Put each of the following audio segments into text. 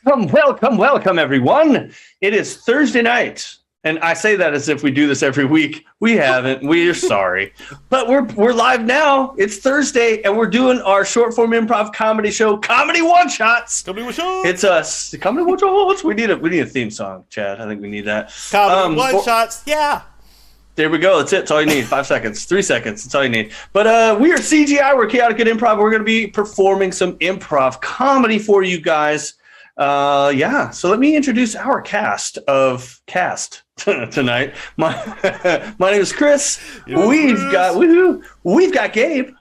Welcome, everyone. It is Thursday night. And I say that as if we do this every week. We haven't. We're sorry. But we're live now. It's Thursday, and we're doing our short form improv comedy show, Comedy One Shots. Comedy One Shots. It's us. Comedy One Shots. We need a theme song, Chad. I think we need that. Comedy One Shots. Yeah. There we go. That's it. That's all you need. 5 seconds. 3 seconds. That's all you need. But we are CGI. We're Chaotic Good Improv. We're going to be performing some improv comedy for you guys. So let me introduce our cast tonight. My name is Chris. We've got Gabe. We got Gabe.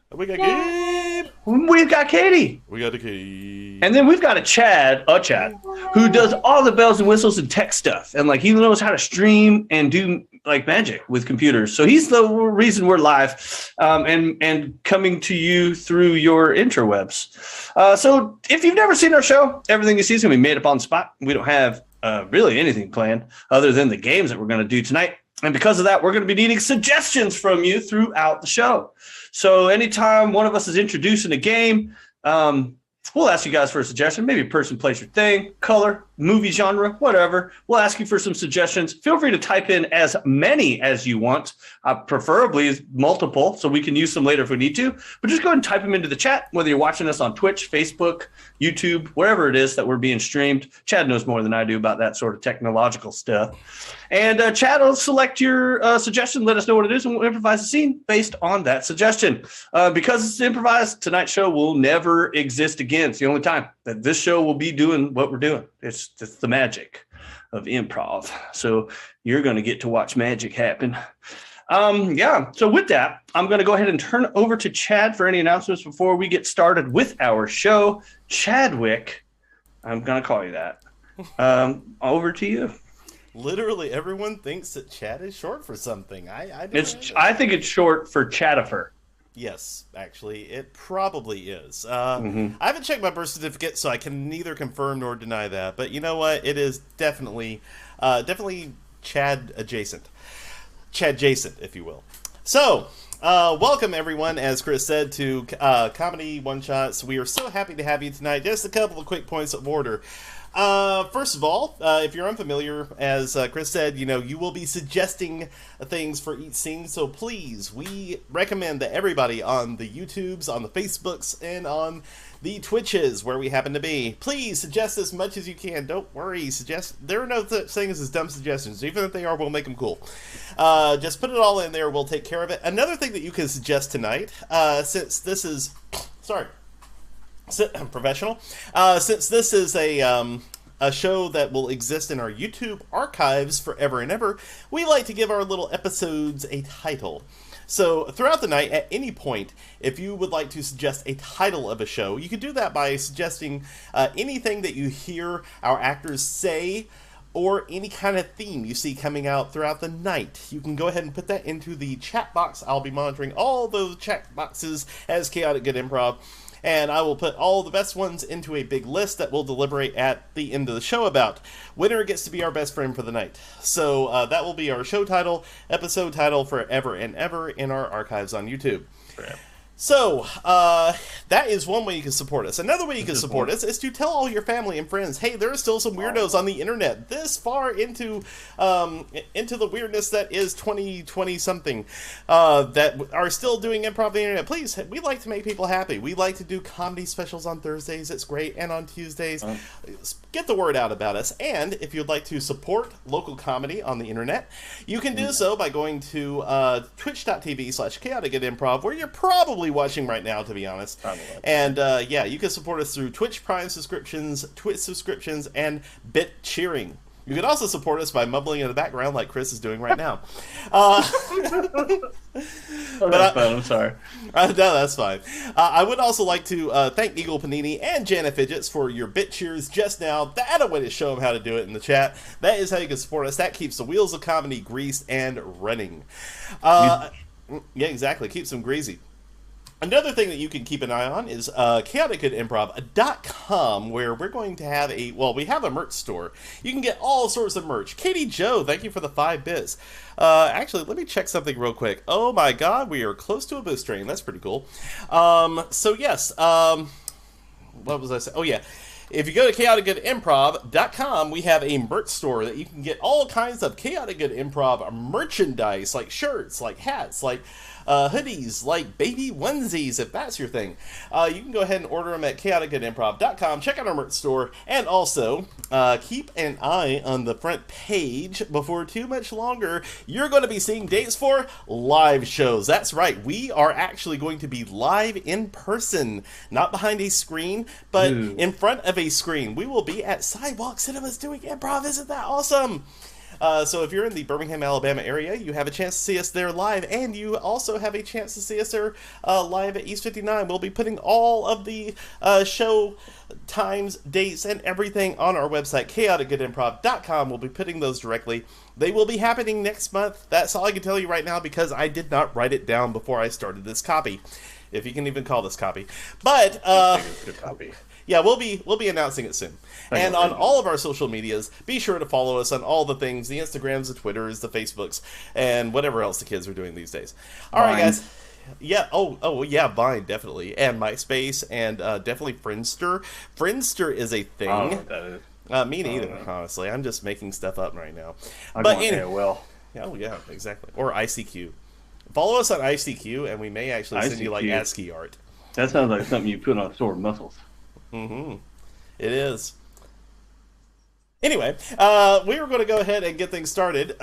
We've got Katie. We got Katie. And then we've got a Chad, who does all the bells and whistles and tech stuff. And he knows how to stream and do magic with computers. So he's the reason we're live and coming to you through your interwebs. So if you've never seen our show, everything you see is going to be made up on the spot. We don't have really anything planned other than the games that we're going to do tonight. And because of that, we're going to be needing suggestions from you throughout the show. So anytime one of us is introducing a game, we'll ask you guys for a suggestion, maybe a person, place, or thing, color, movie genre, whatever. We'll ask you for some suggestions. Feel free to type in as many as you want, preferably multiple, so we can use them later if we need to. But just go ahead and type them into the chat, whether you're watching us on Twitch, Facebook, YouTube, wherever it is that we're being streamed. Chad knows more than I do about that sort of technological stuff. And Chad will select your suggestion, let us know what it is, and we'll improvise a scene based on that suggestion. Because it's improvised, tonight's show will never exist again. It's the only time that this show will be doing what we're doing. It's the magic of improv. So you're going to get to watch magic happen. So with that, I'm going to go ahead and turn it over to Chad for any announcements before we get started with our show. Chadwick, I'm going to call you that. Over to you. Literally, everyone thinks that Chad is short for something. I think it's short for Chadifer. Yes, actually, it probably is. I haven't checked my birth certificate, so I can neither confirm nor deny that. But you know what? It is definitely Chad adjacent. Chad-jacent, if you will. So, welcome everyone, as Chris said, to Comedy One Shots. We are so happy to have you tonight. Just a couple of quick points of order. First of all, if you're unfamiliar, as Chris said, you will be suggesting things for each scene. So please, we recommend that everybody on the YouTubes, on the Facebooks, and on the Twitches, where we happen to be, please suggest as much as you can. Don't worry, there are no such things as dumb suggestions. Even if they are, we'll make them cool. Just put it all in there. We'll take care of it. Another thing that you can suggest tonight, since this is, professional. Since this is a show that will exist in our YouTube archives forever and ever, we like to give our little episodes a title. So throughout the night, at any point, if you would like to suggest a title of a show, you can do that by suggesting anything that you hear our actors say, or any kind of theme you see coming out throughout the night. You can go ahead and put that into the chat box. I'll be monitoring all those chat boxes as Chaotic Good Improv. And I will put all the best ones into a big list that we'll deliberate at the end of the show about. Winner gets to be our best friend for the night. So that will be our show title, episode title forever and ever in our archives on YouTube. Right. So, that is one way you can support us. Another way you can support us is to tell all your family and friends, hey, there are still some weirdos on the internet this far into the weirdness that is 2020-something, that are still doing improv on the internet. Please, we like to make people happy. We like to do comedy specials on Thursdays. It's great. And on Tuesdays. Get the word out about us. And if you'd like to support local comedy on the internet, you can do so by going to twitch.tv/chaoticgoodimprov, where you're probably watching right now, to be honest. Probably. And you can support us through Twitch Prime subscriptions, Twitch subscriptions, and Bit cheering. You can also support us by mumbling in the background like Chris is doing right now. That's fine. I'm sorry. No, that's fine. I would also like to thank Eagle Panini and Janet Fidgets for your bit cheers just now. That a way to show them how to do it in the chat. That is how you can support us. That keeps the wheels of comedy greased and running. Yeah, exactly. Keeps them greasy. Another thing that you can keep an eye on is chaoticgoodimprov.com, where we're going to have we have a merch store. You can get all sorts of merch. Katie Joe, thank you for the 5 bits. Actually, let me check something real quick. Oh my god, we are close to a boost train. That's pretty cool. So yes, what was I saying? Oh yeah. If you go to chaoticgoodimprov.com, we have a merch store that you can get all kinds of Chaotic Good Improv merchandise, like shirts, like hats, like hoodies, like baby onesies, if that's your thing. You can go ahead and order them at chaoticgoodimprov.com. Check out our merch store, and also keep an eye on the front page. Before too much longer, you're going to be seeing dates for live shows. That's right, we are actually going to be live in person, not behind a screen, but in front of a screen. We will be at Sidewalk Cinemas doing improv. Isn't that awesome? So if you're in the Birmingham, Alabama area, you have a chance to see us there live, and you also have a chance to see us there live at East 59. We'll be putting all of the show times, dates, and everything on our website, chaoticgoodimprov.com. We'll be putting those directly. They will be happening next month. That's all I can tell you right now, because I did not write it down before I started this copy, if you can even call this copy. But I think it's a good copy. yeah, we'll be announcing it soon. And on all of our social medias, be sure to follow us on all the things, the Instagrams, the Twitters, the Facebooks, and whatever else the kids are doing these days. All right, guys. Yeah, yeah, Vine, definitely. And MySpace, and definitely Friendster. Friendster is a thing. I don't know what that is. Me neither, honestly. I'm just making stuff up right now. I'm going AOL. Oh, yeah, exactly. Or ICQ. Follow us on ICQ, and we may actually send you, like, ASCII art. That sounds like something you put on sore muscles. Mm-hmm. It is. Anyway, we were going to go ahead and get things started.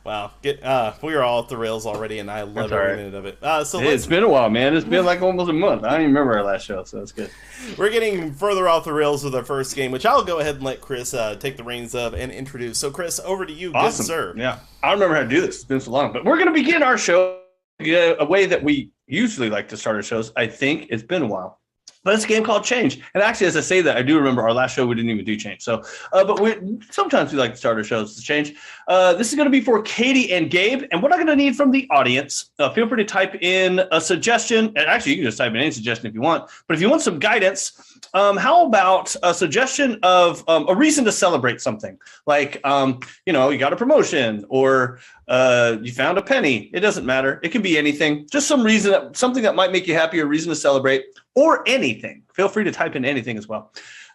Wow, we are all off the rails already, and I love every minute of it. It's been a while, man. It's been like almost a month. I don't even remember our last show, so that's good. We're getting further off the rails with our first game, which I'll go ahead and let Chris take the reins of and introduce. So, Chris, over to you. Awesome. Good sir. Yeah, I don't remember how to do this. It's been so long, but we're going to begin our show a way that we usually like to start our shows. I think it's been a while. But it's a game called Change. And actually, as I say that, I do remember our last show, we didn't even do Change. So, but sometimes we like to start our shows to Change. This is going to be for Katie and Gabe. And what I'm going to need from the audience, feel free to type in a suggestion. And actually, you can just type in any suggestion if you want. But if you want some guidance, how about a suggestion of a reason to celebrate something? Like, you got a promotion, or you found a penny. It doesn't matter. It can be anything. Just some reason, something that might make you happy, a reason to celebrate, or anything. Feel free to type in anything as well.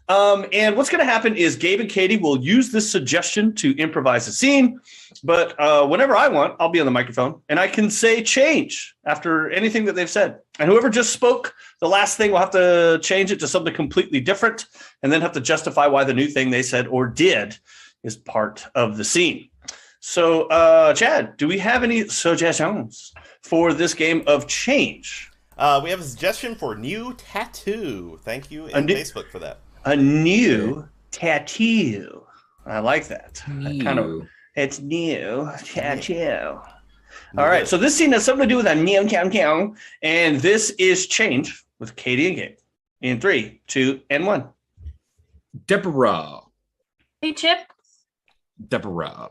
And what's going to happen is Gabe and Katie will use this suggestion to improvise a scene. But whenever I want, I'll be on the microphone, and I can say change after anything that they've said. And whoever just spoke, the last thing will have to change it to something completely different, and then have to justify why the new thing they said or did is part of the scene. So, Chad, do we have any suggestions for this game of Change? We have a suggestion for new tattoo. Thank you, and Facebook for that. A new tattoo. I like that. It's new tattoo. All right, so this scene has something to do with a new tattoo, and this is Change with Katie and Gabe. In 3, 2, and 1. Deborah. Hey, Chip. Deborah.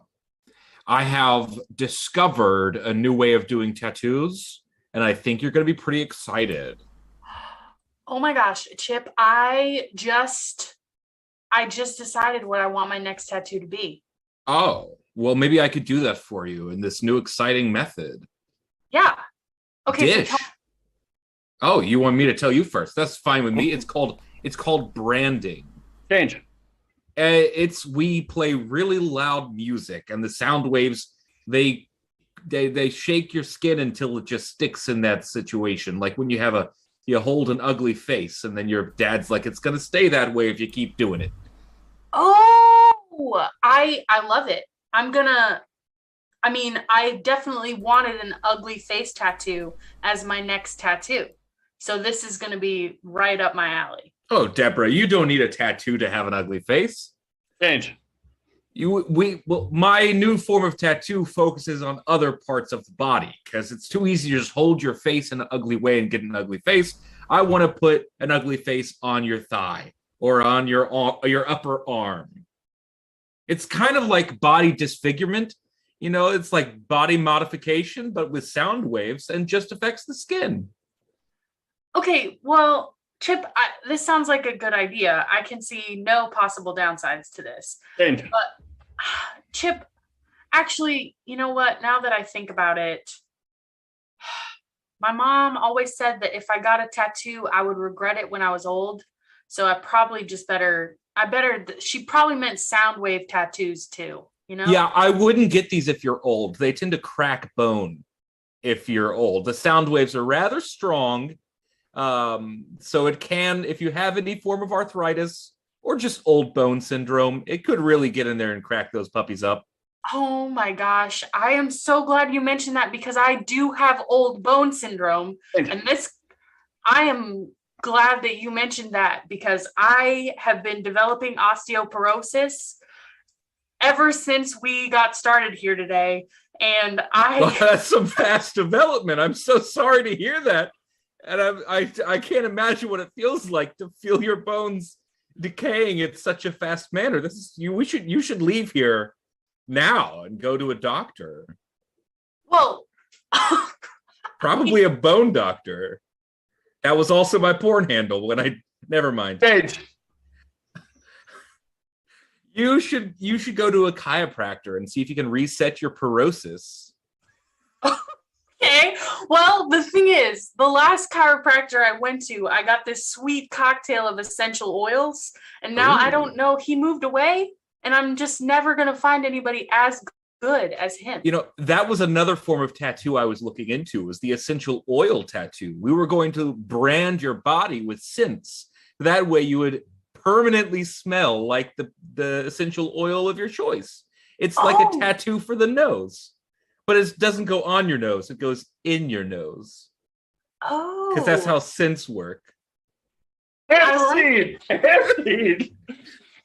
I have discovered a new way of doing tattoos, and I think you're going to be pretty excited. Oh my gosh, Chip, I just decided what I want my next tattoo to be. Oh, well, maybe I could do that for you in this new exciting method. Yeah. Okay. Dish. Oh, you want me to tell you first? That's fine with me. It's called branding. Change. We play really loud music, and the sound waves, they shake your skin until it just sticks in that situation. Like when you hold an ugly face, and then your dad's like, it's going to stay that way if you keep doing it. Oh, I love it. I definitely wanted an ugly face tattoo as my next tattoo. So this is going to be right up my alley. Oh, Deborah, you don't need a tattoo to have an ugly face. Change. My new form of tattoo focuses on other parts of the body, because it's too easy to just hold your face in an ugly way and get an ugly face. I want to put an ugly face on your thigh or on your upper arm. It's kind of like body disfigurement. It's like body modification, but with sound waves, and just affects the skin. Okay, well, Chip, this sounds like a good idea. I can see no possible downsides to this. Change. But Chip, actually, you know what? Now that I think about it, my mom always said that if I got a tattoo, I would regret it when I was old. So I probably just she probably meant sound wave tattoos too, you know? Yeah, I wouldn't get these if you're old. They tend to crack bone if you're old. The sound waves are rather strong. So it can, if you have any form of arthritis or just old bone syndrome, it could really get in there and crack those puppies up. Oh my gosh. I am so glad you mentioned that because I do have old bone syndrome. And I am glad that you mentioned that because I have been developing osteoporosis ever since we got started here today. And Well, that's some fast development. I'm so sorry to hear that. And I can't imagine what it feels like to feel your bones decaying at such a fast manner. You should leave here now and go to a doctor. Well, probably a bone doctor. That was also my porn handle never mind. Hey. You should go to a chiropractor and see if you can reset your porosis. Okay. Well, the thing is, the last chiropractor I went to, I got this sweet cocktail of essential oils, and now I don't know. He moved away, and I'm just never going to find anybody as good as him. You know, that was another form of tattoo I was looking into, was the essential oil tattoo. We were going to brand your body with scents. That way you would permanently smell like the essential oil of your choice. It's like a tattoo for the nose. But it doesn't go on your nose. It goes in your nose. Oh. Because that's how scents work. Hairseed! Hairseed!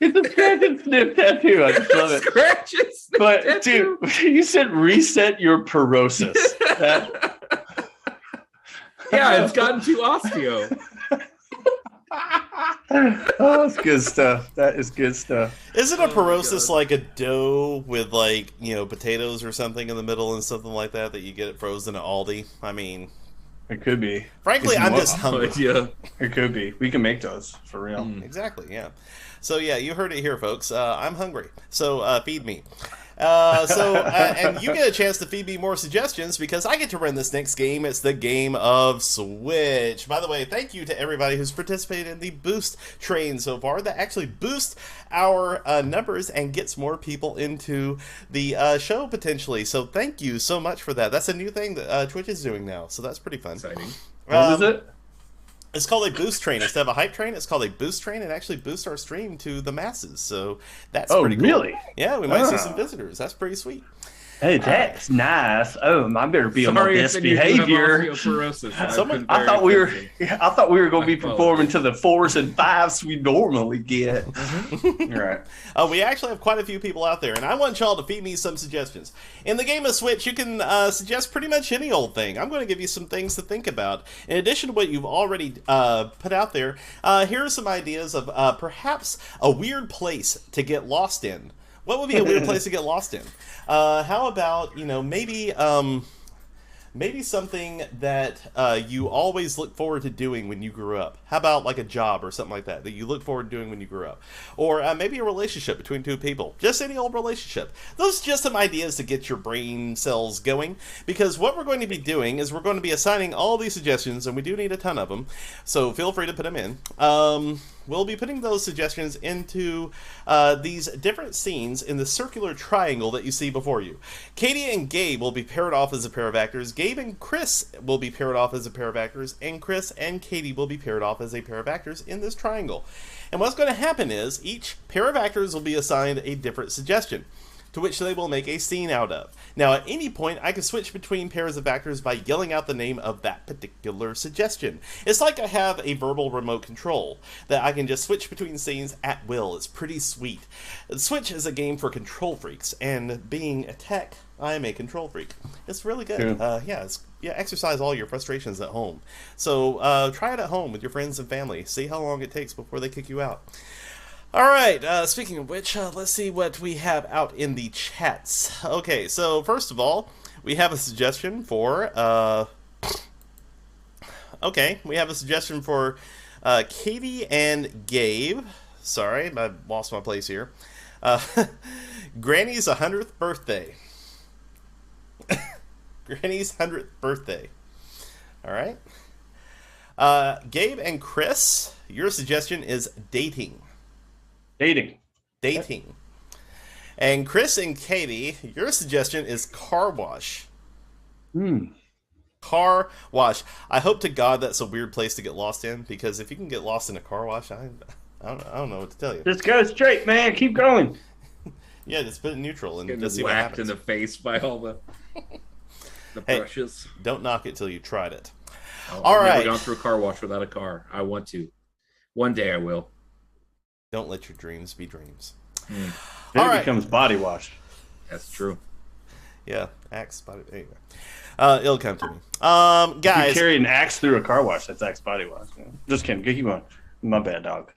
It's a scratch and sniff tattoo. I just love it. Scratch and sniff But, tattoo. dude, you said reset your porosis. Yeah, it's gotten too osteo. Oh, that's good stuff. That is good stuff. Isn't a porosis like a dough with potatoes or something in the middle and something like that you get it frozen at Aldi? I mean, it could be. Frankly, I'm just hungry. Yeah. It could be. We can make those for real. Exactly. Yeah. So yeah, you heard it here, folks. I'm hungry, so feed me. And you get a chance to feed me more suggestions because I get to run this next game. It's the game of Switch. By the way, thank you to everybody who's participated in the boost train so far. That actually boosts our numbers and gets more people into the show potentially. So thank you so much for that. That's a new thing that Twitch is doing now. So that's pretty fun. Exciting. What is it? It's called a boost train. Instead of a hype train, it's called a boost train. It actually boosts our stream to the masses. So that's pretty cool. Really? Yeah, we might see some visitors. That's pretty sweet. Hey, that's nice. Oh, I better be on my best behavior. I thought we were going to be performing to the 4s and 5s we normally get. Right. We actually have quite a few people out there, and I want y'all to feed me some suggestions. In the game of Switch, you can suggest pretty much any old thing. I'm going to give you some things to think about. In addition to what you've already put out there, here are some ideas of perhaps a weird place to get lost in. What would be a weird place to get lost in? How about, maybe something that you always look forward to doing when you grew up? How about like a job or something like that you look forward to doing when you grew up? Or maybe a relationship between two people. Just any old relationship. Those are just some ideas to get your brain cells going. Because what we're going to be doing is we're going to be assigning all these suggestions, and we do need a ton of them. So feel free to put them in. We'll be putting those suggestions into these different scenes in the circular triangle that you see before you. Katie and Gabe will be paired off as a pair of actors. Gabe and Chris will be paired off as a pair of actors. And Chris and Katie will be paired off as a pair of actors in this triangle. And what's going to happen is each pair of actors will be assigned a different suggestion, to which they will make a scene out of. Now, at any point, I can switch between pairs of actors by yelling out the name of that particular suggestion. It's like I have a verbal remote control that I can just switch between scenes at will. It's pretty sweet. Switch is a game for control freaks, and being a tech, I'm a control freak. It's really good. Exercise all your frustrations at home. So try it at home with your friends and family. See how long it takes before they kick you out. All right, speaking of which, let's see what we have out in the chats. Okay, so first of all, we have a suggestion for, Katie and Gabe. Sorry, I lost my place here. Granny's 100th birthday. Granny's 100th birthday. All right. Gabe and Chris, your suggestion is dating. Dating. And Chris and Katie, your suggestion is car wash. Car wash. I hope to God that's a weird place to get lost in, because if you can get lost in a car wash, I don't know what to tell you. Just go straight, man. Keep going. Yeah, just put it neutral and Getting just see what whacked happens. in the face by all the brushes. Don't knock it till you tried it. I've never gone through a car wash without a car. I want to. One day I will. Don't let your dreams be dreams. Then it becomes body wash. That's true. Yeah, axe body. Anyway, it'll come to me. Guys, If you carry an axe through a car wash, that's axe body wash. Just kidding. Keep going. My bad, dog.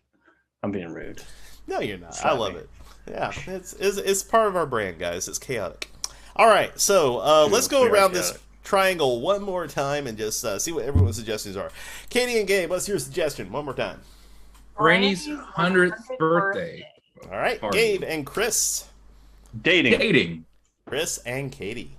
I'm being rude. No, you're not. I love it. Yeah, it's part of our brand, guys. It's chaotic. All right, so let's go around this triangle one more time and just see what everyone's suggestions are. Katie and Gabe, what's your suggestion? One more time. Granny's 100th birthday. All right, Party. Gabe and Chris. Dating. Chris and Katie.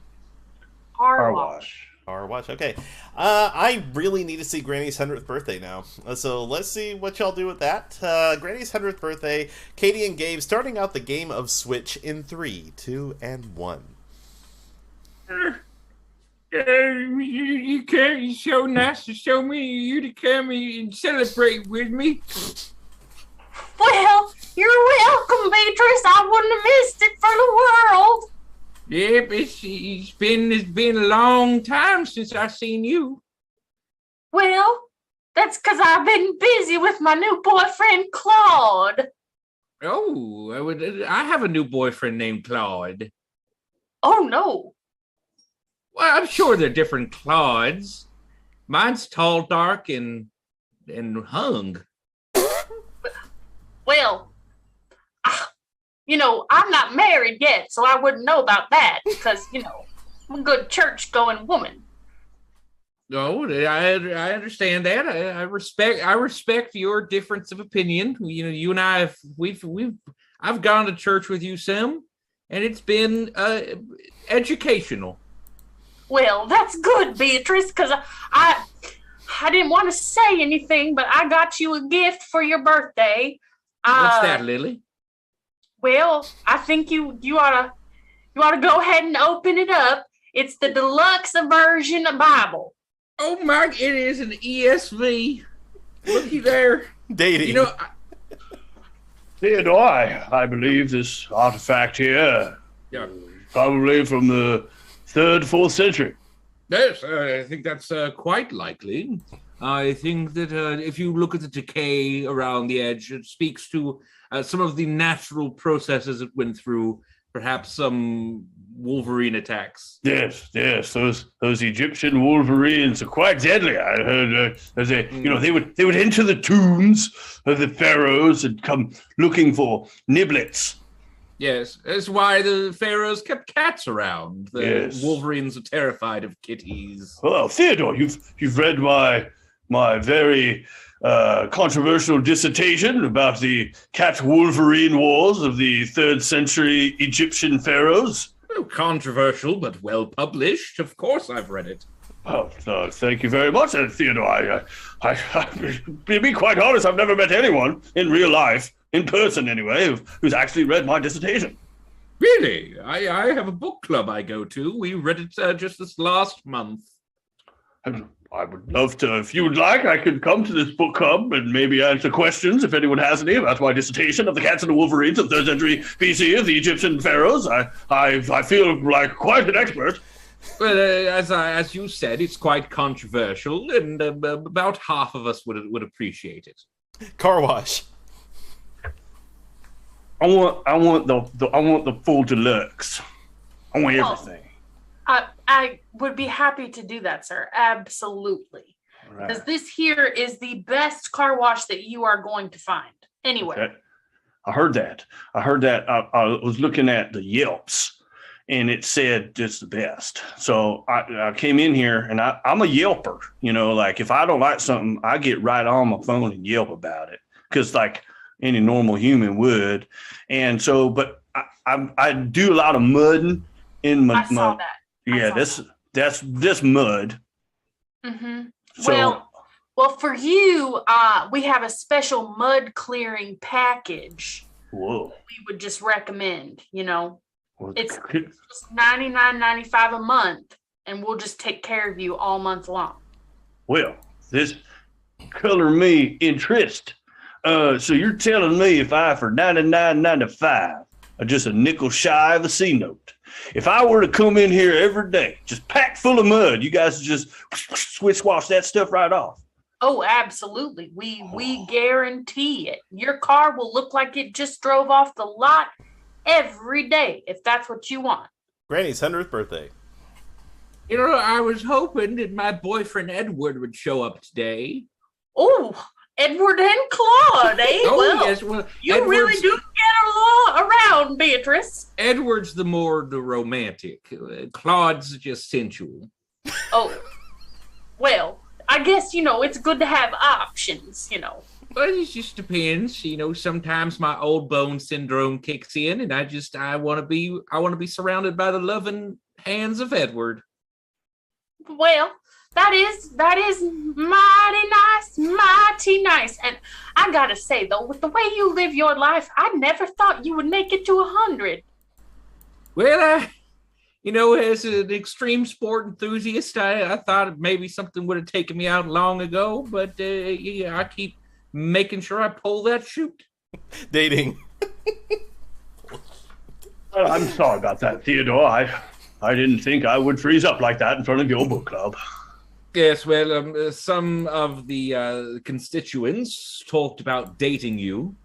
Car wash. Car wash. Okay. I really need to see Granny's 100th birthday now. So let's see what y'all do with that. Granny's 100th birthday. Katie and Gabe starting out the game of Switch in 3, 2, and 1. You can't. It's so nice to show me you to come and celebrate with me. Well, you're welcome, Beatrice. I wouldn't have missed it for the world. Yep, it's been a long time since I've seen you. Well, that's because I've been busy with my new boyfriend, Claude. Oh, I have a new boyfriend named Claude. Oh, no. Well, I'm sure there are different Claudes. Mine's tall, dark, and hung. Well, I'm not married yet, so I wouldn't know about that because, I'm a good church-going woman. No, I understand that. I respect your difference of opinion. You and I I've gone to church with you some, and it's been educational. Well, that's good, Beatrice, because I didn't want to say anything, but I got you a gift for your birthday. What's that, Lily? Well, I think you ought to go ahead and open it up. It's the deluxe version of Bible. Oh my! It is an ESV. Looky there. Dating. Theodore, I believe this artifact here, probably from the 3rd, 4th century. Yes, I think that's quite likely. I think that if you look at the decay around the edge, it speaks to some of the natural processes it went through, perhaps some Wolverine attacks. Yes, those Egyptian Wolverines are quite deadly. I heard they would enter the tombs of the pharaohs and come looking for niblets. Yes, that's why the pharaohs kept cats around. The Wolverines are terrified of kitties. Well, Theodore, you've read my very controversial dissertation about the cat Wolverine wars of the 3rd century Egyptian pharaohs. Well, controversial, but well published. Of course, I've read it. Oh, thank you very much, Theodore. To be quite honest, I've never met anyone in real life, in person anyway, who's actually read my dissertation. Really? I have a book club I go to. We read it just this last month. I would love to, if you would like, I could come to this book club and maybe answer questions if anyone has any about my dissertation of the cats and the wolverines of 3rd century BC of the Egyptian pharaohs. I feel like quite an expert. Well, as you said, it's quite controversial, and about half of us would appreciate it. Car wash. I want the full deluxe. I want everything. I would be happy to do that, sir. Absolutely. Because this here is the best car wash that you are going to find anywhere. Okay. I heard that. I was looking at the Yelps, and it said it's the best. So I came in here, and I'm a Yelper. Like if I don't like something, I get right on my phone and Yelp about it, because like any normal human would. And so, but I do a lot of mudding in my. I saw that. Yeah, that's mud. Mm-hmm. So, well, for you, we have a special mud clearing package. whoa. We would just recommend, Well, it's just $99.95 a month, and we'll just take care of you all month long. Well, this color me interest. So you're telling me if I for $99.95, just a nickel shy of a C note, if I were to come in here every day, just packed full of mud, you guys just switch wash that stuff right off? Oh, absolutely. We guarantee it. Your car will look like it just drove off the lot every day, if that's what you want. Granny's 100th birthday. I was hoping that my boyfriend Edward would show up today. Oh, Edward and Claude, eh? Yes. Well, you Edward's, really do get around, Beatrice. Edward's the romantic. Claude's just sensual. Oh, well, I guess, it's good to have options, But it just depends. Sometimes my old bone syndrome kicks in, and I want to be surrounded by the loving hands of Edward. Well, that is mighty nice. And I gotta say, though, with the way you live your life, I never thought you would make it to 100. Well, as an extreme sport enthusiast, I thought maybe something would have taken me out long ago, but I keep making sure I pull that chute. Dating. I'm sorry about that, Theodore. I didn't think I would freeze up like that in front of your book club. Yes, well, some of the constituents talked about dating you.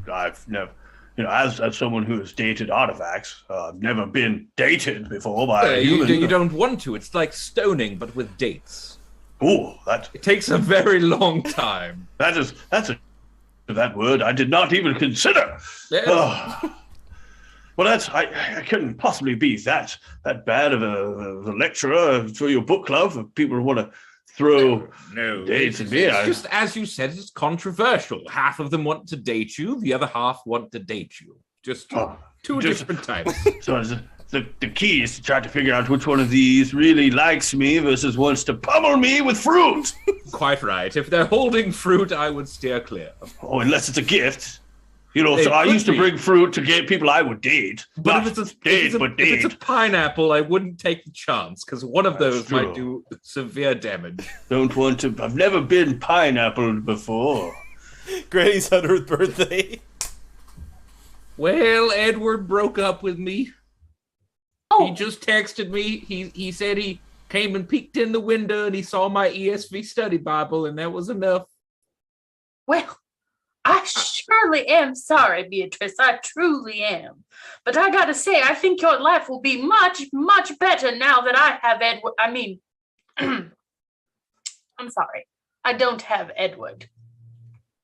I've never, as someone who has dated artifacts, I've never been dated before by a human. You don't want to. It's like stoning, but with dates. Oh, it takes a very long time. That word I did not even consider. Yes. Well, I couldn't possibly be that bad of a lecturer for your book club. For people who want to throw dates at me. It's just, as you said, it's controversial. Half of them want to date you, the other half want to date you. Just two different types. So the key is to try to figure out which one of these really likes me versus wants to pummel me with fruit. Quite right. If they're holding fruit, I would steer clear. Oh, unless it's a gift. So I used to bring fruit to get people I would date. But if it's a pineapple, I wouldn't take the chance, because one of those might do severe damage. Don't want to. I've never been pineappled before. Granny's 100th birthday. Well, Edward broke up with me. Oh. He just texted me. He said he came and peeked in the window and he saw my ESV study Bible, and that was enough. Well, I surely am sorry, Beatrice. I truly am. But I gotta say, I think your life will be much, much better now that I have Edward. I mean, I'm sorry. I don't have Edward.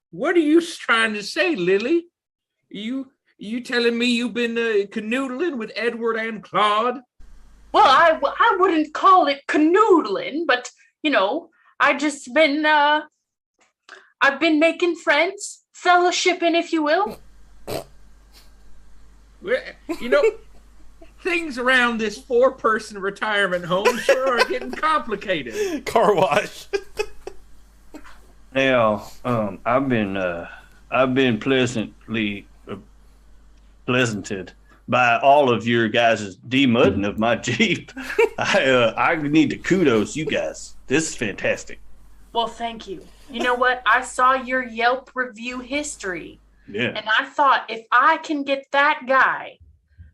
What are you trying to say, Lily? You telling me you've been canoodling with Edward and Claude? Well, I wouldn't call it canoodling, but, I've been making friends, fellowshipping, if you will. Well, things around this 4-person retirement home sure are getting complicated. Car wash. Now, I've been pleasanted by all of your guys' demudding of my Jeep. I need to kudos you guys. This is fantastic. Well, thank you. You know what? I saw your Yelp review history. Yeah. And I thought, if I can get that guy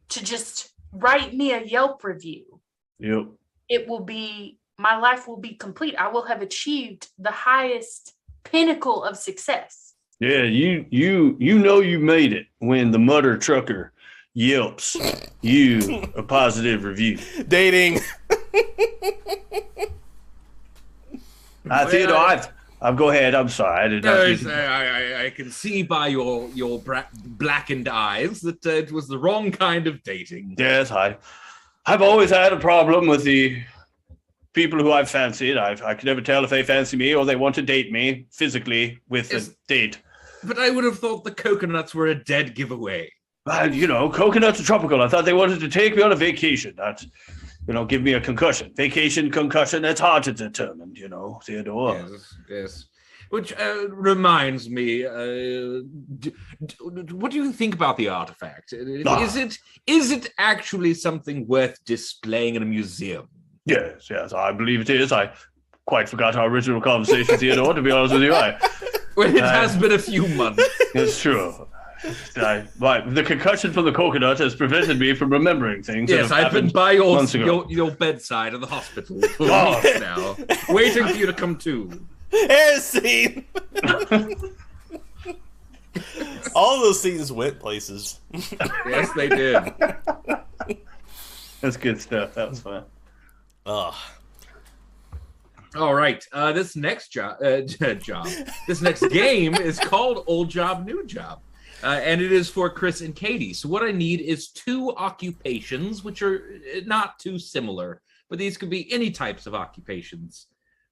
to just write me a Yelp review, yep, my life will be complete. I will have achieved the highest pinnacle of success. Yeah, you made it when the mutter trucker yelps you a positive review. Dating. Theodore, I'll go ahead. I'm sorry. I can see by your blackened eyes that it was the wrong kind of dating. Yes, I've always had a problem with the people who I've fancied. I can never tell if they fancy me or they want to date me physically with a date. But I would have thought the coconuts were a dead giveaway. Coconuts are tropical. I thought they wanted to take me on a vacation. give me a concussion. Vacation concussion, it's hard to determine, Theodore. Yes. Which reminds me, what do you think about the artifact? Is it actually something worth displaying in a museum? Yes, I believe it is. I quite forgot our original conversation, Theodore, to be honest with you. It has been a few months. It's true. The concussion from the coconut has prevented me from remembering things. Yes, I've been by your bedside in the hospital for weeks now, waiting for you to come to. Here's scene. All those scenes went places. Yes, they did. That's good stuff. That was fun. Ugh. All right. This next this next game is called Old Job, New Job. And it is for Chris and Katie. So what I need is 2 occupations, which are not too similar, but these could be any types of occupations.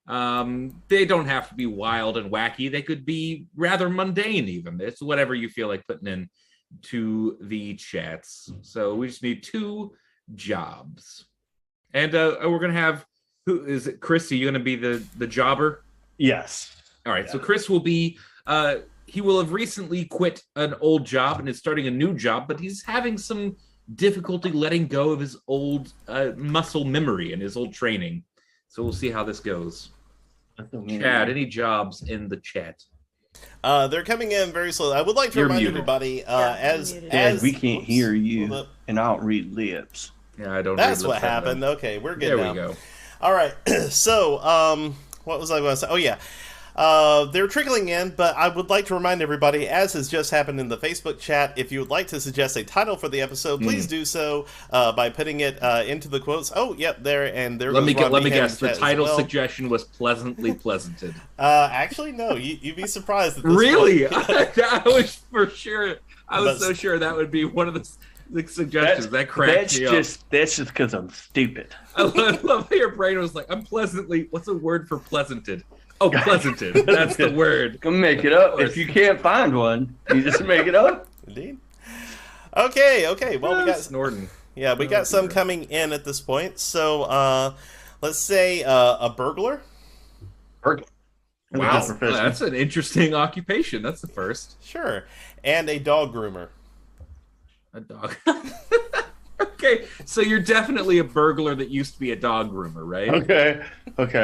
They don't have to be wild and wacky. They could be rather mundane even. It's whatever you feel like putting in to the chats. So we just need 2 jobs. And we're going to have, who is it? Chris, are you going to be the jobber? Yes. All right. Yeah. So Chris will be... he will have recently quit an old job and is starting a new job, but he's having some difficulty letting go of his old muscle memory and his old training. So we'll see how this goes. Chad, any jobs in the chat? They're coming in very slowly. I would like to remind everybody, as we can't hear you, and I don't read lips. Yeah, I don't. That's what happened. Okay, we're good. There we go. All right. So, what was I going to say? Oh yeah. They're trickling in, but I would like to remind everybody, as has just happened in the Facebook chat, if you would like to suggest a title for the episode, please do so by putting it into the quotes. Oh, yep, there and there. Let me guess. The title suggestion was pleasantly pleasanted. Actually, no. You'd be surprised at this really? I was for sure. I was so sure that would be one of the suggestions that cracked me up. That's just because I'm stupid. I love how your brain was like, I'm pleasantly. What's a word for pleasanted? Oh, pleasanted. That's the word. Come make it up. If you can't find one, you just make it up. Indeed. Okay. Well, we got snorting. Yeah, we got some coming in at this point. So, let's say a burglar. Burglar. Wow, that's an interesting occupation. That's the first. Sure. And a dog groomer. A dog. Okay, so you're definitely a burglar that used to be a dog groomer, right? Okay.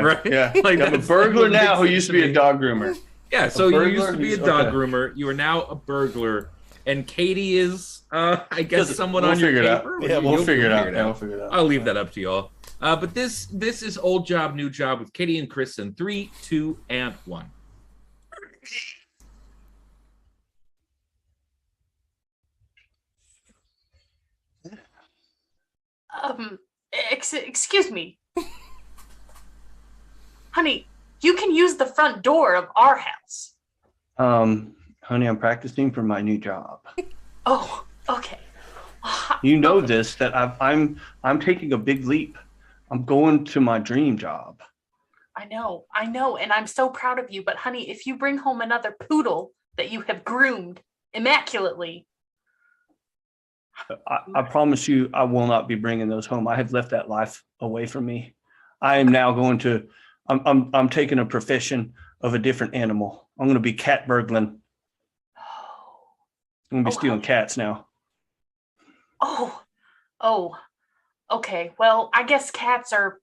Right? Yeah. Like I'm a burglar now who used to be a dog groomer. Yeah, so you used to be a dog groomer. You are now a burglar. And Katie is, I guess, someone on your paper? Yeah, we'll figure it out. I'll leave that up to y'all. But this is Old Job, New Job with Katie and Chris in 3, 2, and 1. Excuse me. Honey, you can use the front door of our house. Honey, I'm practicing for my new job. Oh, okay. You know this, that I'm taking a big leap. I'm going to my dream job. I know, and I'm so proud of you, but honey, if you bring home another poodle that you have groomed immaculately, I promise you, I will not be bringing those home. I have left that life away from me. I am now going to. I'm taking a profession of a different animal. I'm going to be cat burgling. I'm going to be stealing cats now. Oh, okay. Well, I guess cats are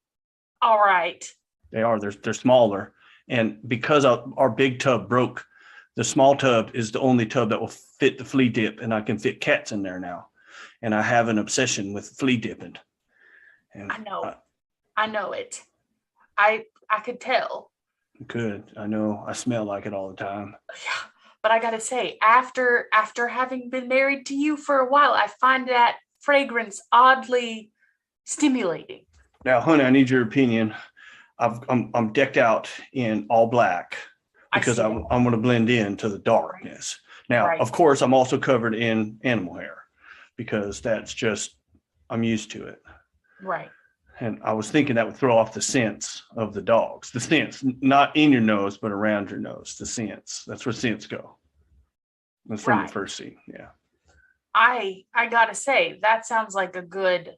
all right. They are. They're smaller, and because our big tub broke, the small tub is the only tub that will fit the flea dip, and I can fit cats in there now. And I have an obsession with flea dipping. And I know it. I could tell. Good. I know. I smell like it all the time. Yeah, but I gotta say, after having been married to you for a while, I find that fragrance oddly stimulating. Now, honey, I need your opinion. I'm decked out in all black because I'm going to blend into the darkness. Now, of course, I'm also covered in animal hair because that's just, I'm used to it. Right. And I was thinking that would throw off the scents of the dogs. The scents, not in your nose, but around your nose. The scents. That's where scents go. That's from the first scene. Yeah. I gotta say, that sounds like a good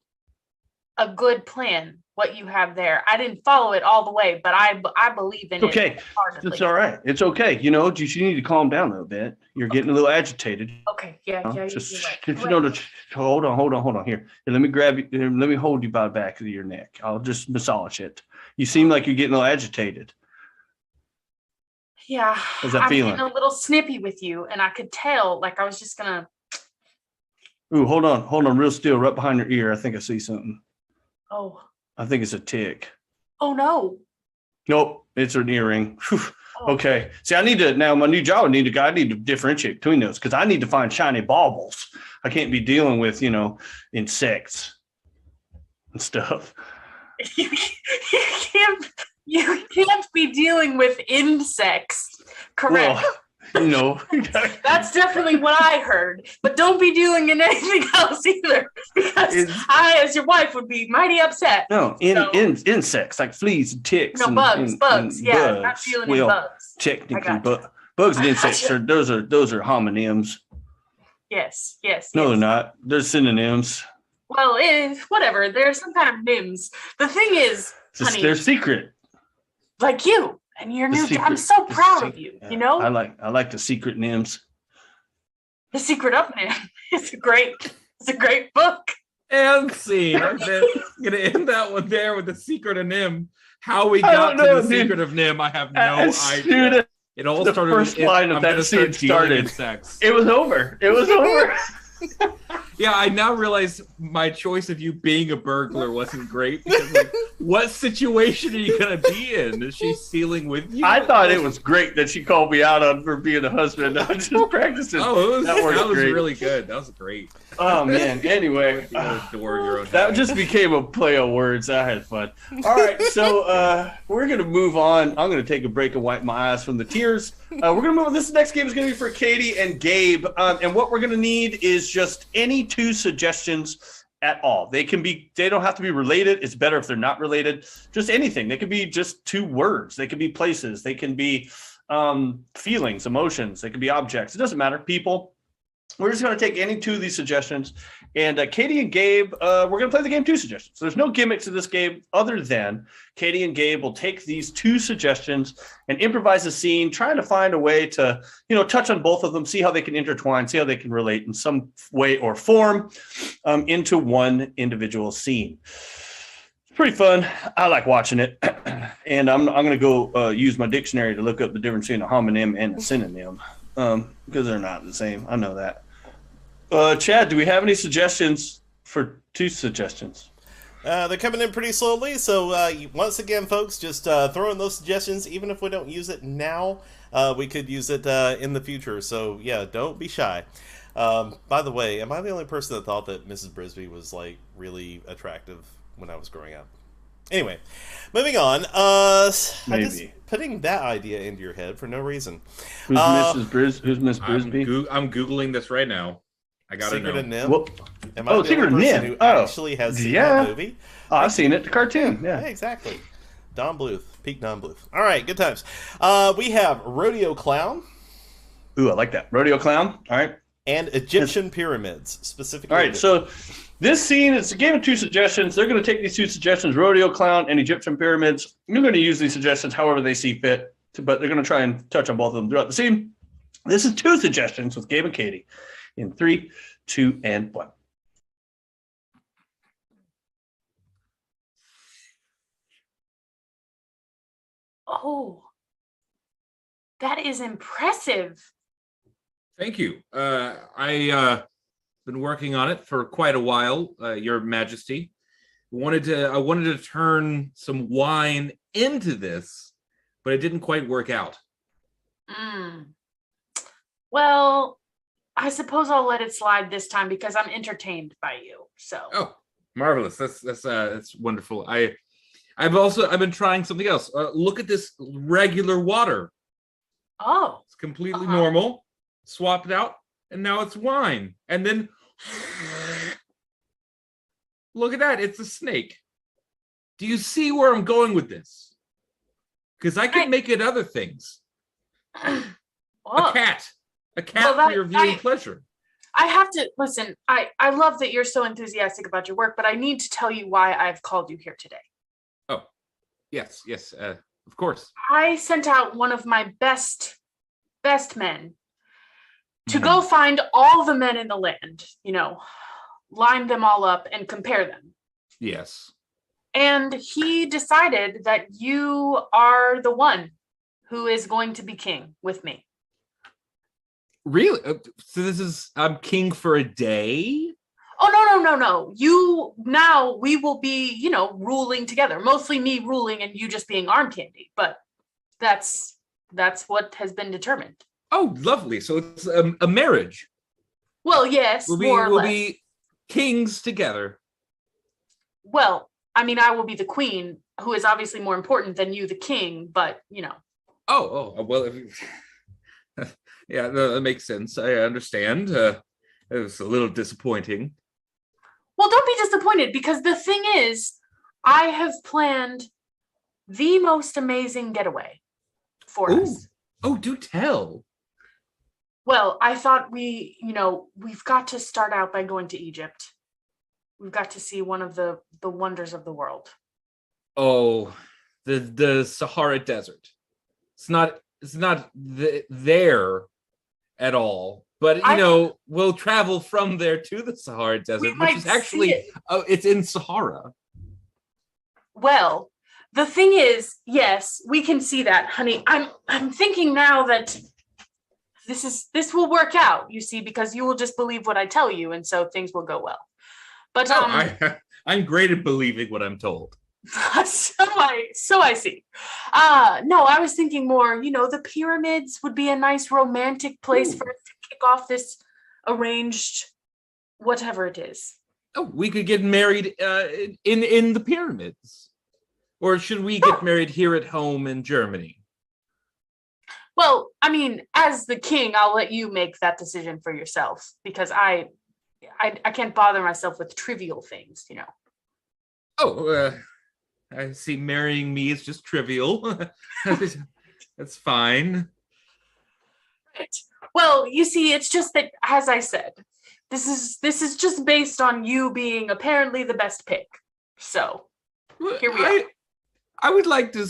a good plan. What you have there, I didn't follow it all the way, but I believe in it. Okay, it's all right. It's okay. You know, you need to calm down a little bit. You're getting a little agitated. Okay, yeah, Just you're right. hold on here. Let me grab you. Let me hold you by the back of your neck. I'll just massage it. You seem like you're getting a little agitated. Yeah, how's that I'm feeling? getting a little snippy with you, and I could tell. Like I was just gonna. Ooh, hold on, real still, right behind your ear. I think I see something. Oh. I think it's a tick. Oh no. Nope, it's an earring. Oh. Okay. See, I need to now. My new job, I need to differentiate between those because I need to find shiny baubles. I can't be dealing with insects and stuff. You can't be dealing with insects. Correct. Well, That's definitely what I heard. But don't be dealing in anything else either, because I, as your wife, would be mighty upset. No, insects like fleas and ticks. No, bugs. Yeah, bugs. Not dealing in bugs. Technically, bugs and insects are those are homonyms. Yes. No, they're not. They're synonyms. Well, whatever. There's some kind of nyms. The thing is, honey, they're secret. Like you. And your new job. I'm so proud of you. You know, I like the secret names. The Secret of Nim. It's a great book. And scene. I'm gonna end that one there with the Secret of Nim. How we got to the Secret of Nim, I have no idea. It all started. The first line of that scene started. Sex. It was over. Yeah, I now realize my choice of you being a burglar wasn't great because, like, what situation are you gonna be in? Is she stealing with you? I thought it was great that she called me out on for being a husband. I was just practicing. Oh, that was really good. That was great. Oh man. Anyway, that just became a play on words. I had fun. All right, so we're gonna move on. I'm gonna take a break and wipe my eyes from the tears. We're gonna move on. This next game is gonna be for Katie and Gabe, and what we're gonna need is just any two suggestions at all. They don't have to be related. It's better if they're not related. Just anything. They could be just two words. They could be places. They can be feelings, emotions. They could be objects. It doesn't matter. People. We're just going to take any two of these suggestions. And Katie and Gabe, we're going to play the game two suggestions. So there's no gimmicks to this game other than Katie and Gabe will take these two suggestions and improvise a scene, trying to find a way to, touch on both of them, see how they can intertwine, see how they can relate in some way or form into one individual scene. It's pretty fun. I like watching it. And I'm going to go use my dictionary to look up the difference between a homonym and a synonym. Because they're not the same. I know that. Chad, do we have any suggestions for two suggestions? They're coming in pretty slowly, so once again, folks, just throw in those suggestions. Even if we don't use it now, we could use it in the future. So, yeah, don't be shy. By the way, am I the only person that thought that Mrs. Brisby was, like, really attractive when I was growing up? Anyway, moving on. Maybe. I'm just putting that idea into your head for no reason. Who's Who's Miss Brisby? I'm Googling this right now. I gotta know. Secret of Nim? Well, Am I the Secret of only person Nim. who actually has seen that movie? Oh, I've seen it. The cartoon. Yeah, exactly. Don Bluth. Peak Don Bluth. All right, good times. We have Rodeo Clown. Ooh, I like that. Rodeo Clown. All right. And Egyptian pyramids, specifically. All right, so this scene, it's a game of two suggestions. They're going to take these two suggestions, Rodeo Clown and Egyptian pyramids. You're going to use these suggestions however they see fit, but they're going to try and touch on both of them throughout the scene. This is two suggestions with Gabe and Katie in 3, 2, and 1. Oh, that is impressive. Thank you. I been working on it for quite a while, Your Majesty. I wanted to turn some wine into this, but it didn't quite work out. Well, I suppose I'll let it slide this time because I'm entertained by you. So. Oh, marvelous! That's wonderful. I've been trying something else. Look at this regular water. Oh. It's completely normal. Swap it out, and now it's wine. And then look at that, it's a snake. Do you see where I'm going with this? Because I can make it other things. A cat for your viewing pleasure. I have to listen. I love that you're so enthusiastic about your work, but I need to tell you why I've called you here today. Oh, yes, of course. I sent out one of my best men to go find all the men in the land, line them all up and compare them. Yes. And he decided that you are the one who is going to be king with me. Really? So this is, I'm king for a day? Oh, no. We will be, ruling together. Mostly me ruling and you just being arm candy. But that's what has been determined. Oh, lovely. So it's a marriage. Well, yes, more or less. We'll be kings together. Well, I mean, I will be the queen, who is obviously more important than you, the king, but, Oh, well, yeah, no, that makes sense. I understand. It was a little disappointing. Well, don't be disappointed, because the thing is, I have planned the most amazing getaway for us. Oh, do tell. Well, I thought we've got to start out by going to Egypt. We've got to see one of the wonders of the world. Oh, the Sahara Desert. It's not there at all. But we'll travel from there to the Sahara Desert, which is actually it's in Sahara. Well, the thing is, yes, we can see that, honey. I'm thinking now that this will work out, you see, because you will just believe what I tell you, and so things will go well. But I'm great at believing what I'm told. So I see. No, I was thinking more, the pyramids would be a nice romantic place for us to kick off this arranged whatever it is. Oh, we could get married in the pyramids. Or should we get married here at home in Germany? Well, I mean, as the king, I'll let you make that decision for yourself, because I can't bother myself with trivial things, Oh, I see marrying me is just trivial. That's fine. Right. Well, you see, it's just that, as I said, this is just based on you being apparently the best pick. So, here we are. I would like to,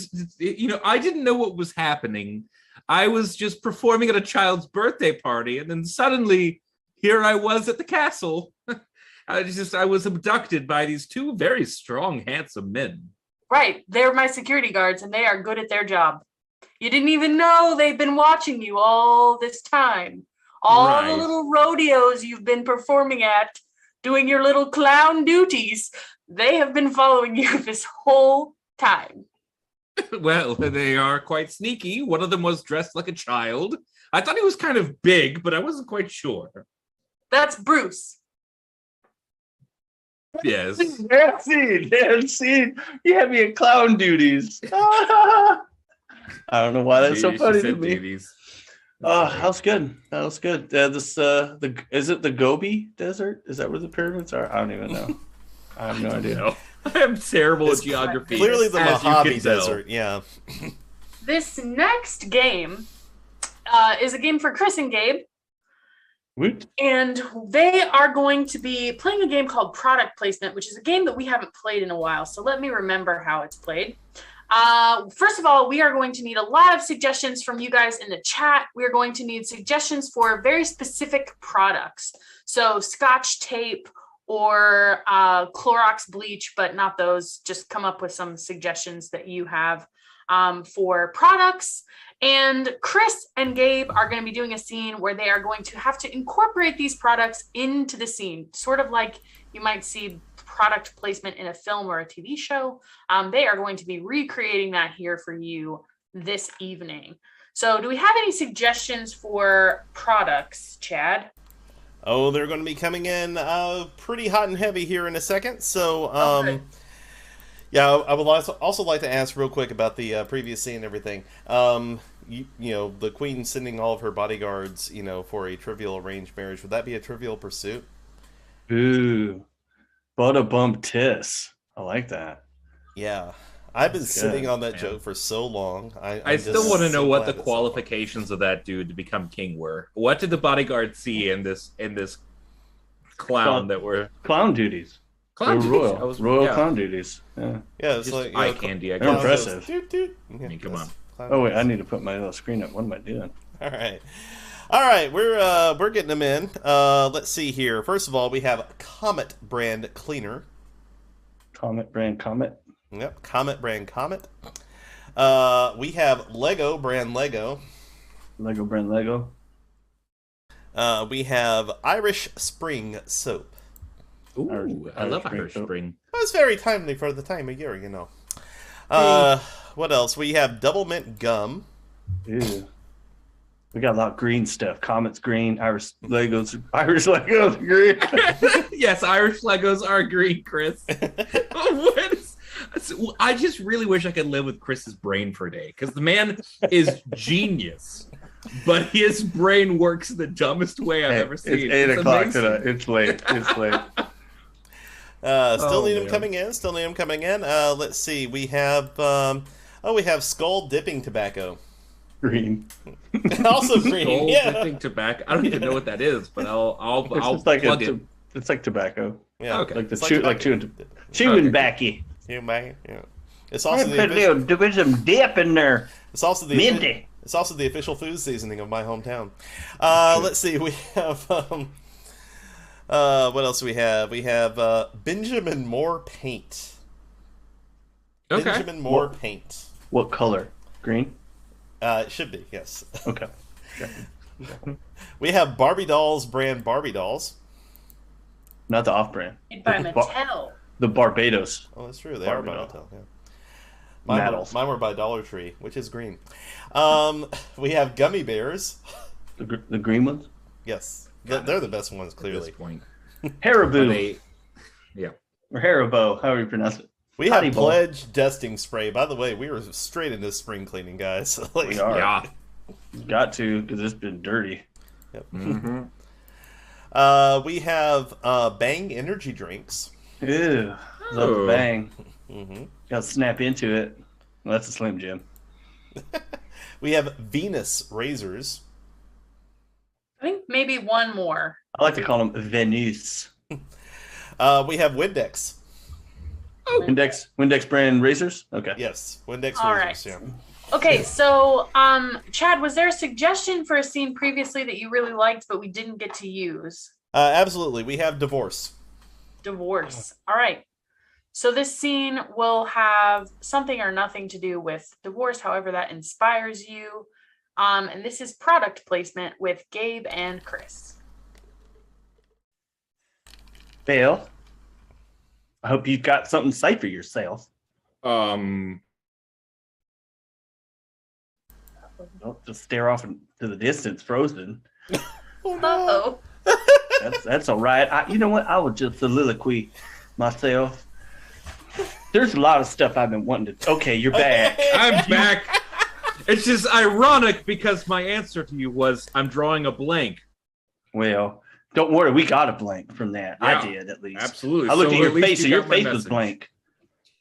I didn't know what was happening. I was just performing at a child's birthday party, and then suddenly here I was at the castle. I was abducted by these two very strong, handsome men. Right. They're my security guards, and they are good at their job. You didn't even know they've been watching you all this time. All the little rodeos you've been performing at, doing your little clown duties, they have been following you this whole time. Well, they are quite sneaky. One of them was dressed like a child. I thought he was kind of big, but I wasn't quite sure. That's Bruce. Yes. Damn scene. You had me in clown duties. I don't know why that's so funny to me. Duties. Oh, that was good. Is it the Gobi Desert? Is that where the pyramids are? I don't even know. I have no idea. I'm terrible at geography. Clearly the Mojave Desert, yeah. This next game is a game for Chris and Gabe. And they are going to be playing a game called Product Placement, which is a game that we haven't played in a while. So let me remember how it's played. First of all, we are going to need a lot of suggestions from you guys in the chat. We are going to need suggestions for very specific products. So Scotch tape or Clorox bleach, but not those. Just come up with some suggestions that you have for products. And Chris and Gabe are going to be doing a scene where they are going to have to incorporate these products into the scene, sort of like you might see product placement in a film or a TV show. They are going to be recreating that here for you this evening. So do we have any suggestions for products, Chad? Oh, they're going to be coming in pretty hot and heavy here in a second. So, Okay. yeah, I would also like to ask real quick about the previous scene and everything. The queen sending all of her bodyguards, for a trivial arranged marriage. Would that be a Trivial Pursuit? Ooh, butter bump tiss. I like that. Yeah, I've been sitting on that man. joke for so long. I still want to know what the qualifications of that dude to become king were. What did the bodyguard see in this clown that were clown duties. clown They were royal clown duties. Yeah. Yeah, it's Just like eye candy. I They're guess. impressive. Doot, doot. I mean, come on. Oh wait, I need to put my little screen up. What am I doing? All right. We're getting them in. Let's see here. First of all, we have Comet brand cleaner. Comet brand Comet. Yep, Comet brand Comet. We have Lego brand Lego. Lego brand Lego. We have Irish Spring soap. Ooh, I love Irish Spring. Well, it's very timely for the time of year, you know. What else? We have Double Mint gum. Ew. We got a lot of green stuff. Comet's green. Irish Legos green. Yes, Irish Legos are green, Chris. I just really wish I could live with Chris's brain for a day, because the man is genius, but his brain works the dumbest way I've ever seen. It's 8 o'clock tonight. It's late. Still need them coming in. Let's see. We have we have Skull dipping tobacco. Green. Also green. Skull Yeah. dipping tobacco. I don't even know what that is, but I'll plug it. It's like tobacco. Yeah. Okay. Like the It's chewing backy. Yeah. It's I also put a little some dip in there. It's also the Minty. It's also the official food seasoning of my hometown. Let's see. We have what else do we have? We have Benjamin Moore paint. Okay. Benjamin Moore paint. What color? Green? It should be, yes. Okay. We have Barbie Dolls brand Barbie Dolls. Not the off-brand. Made by Mattel. The Barbados. Oh, that's true. They Barbie are by doll. Mattel. Mattels. Mine were by Dollar Tree, which is green. We have gummy bears. The green ones? Yes, they're the best ones. At Clearly, this point. Haribo. Yeah. Or Haribo, however you pronounce it. we have Haribo. Pledge dusting spray. By the way, we were straight into spring cleaning, guys. Like, We are. Yeah. Got to, because it's been dirty. Yep. Mm-hmm. We have Bang energy drinks. Ew. Love Oh. the bang. Mm-hmm. Got to snap into it. Well, that's a Slim Jim. We have Venus razors. I think maybe one more. I like to call them Venus. We have Windex. Windex brand razors? Okay. Yes, Windex All razors. right. Yeah. Okay, so Chad, was there a suggestion for a scene previously that you really liked but we didn't get to use? Absolutely. We have divorce. Divorce. All right. So this scene will have something or nothing to do with divorce, however that inspires you. And this is product placement with Gabe and Chris. Bill, I hope you've got something to say for yourself. Um, Don't just stare off into the distance, frozen. Uh-oh. That's all right. You know what? I will just soliloquy myself. There's a lot of stuff I've been wanting to. Okay, you're back. I'm back. It's just ironic because my answer to you was I'm drawing a blank. Well, don't worry. We got a blank from that. Yeah, I did, at least. Absolutely. I looked So at your least face, you and your got my face was message. blank.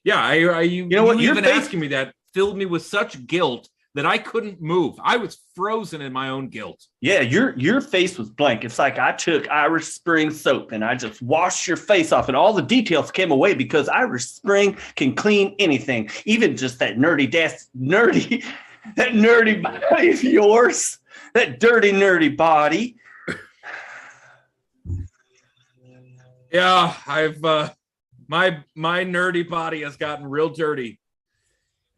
Yeah, you know what? You Your even face- asking me that filled me with such guilt that I couldn't move. I was frozen in my own guilt. Yeah, your face was blank. It's like I took Irish Spring soap and I just washed your face off, and all the details came away because Irish Spring can clean anything, even just that nerdy body of yours, that dirty nerdy body. Yeah, I've my nerdy body has gotten real dirty.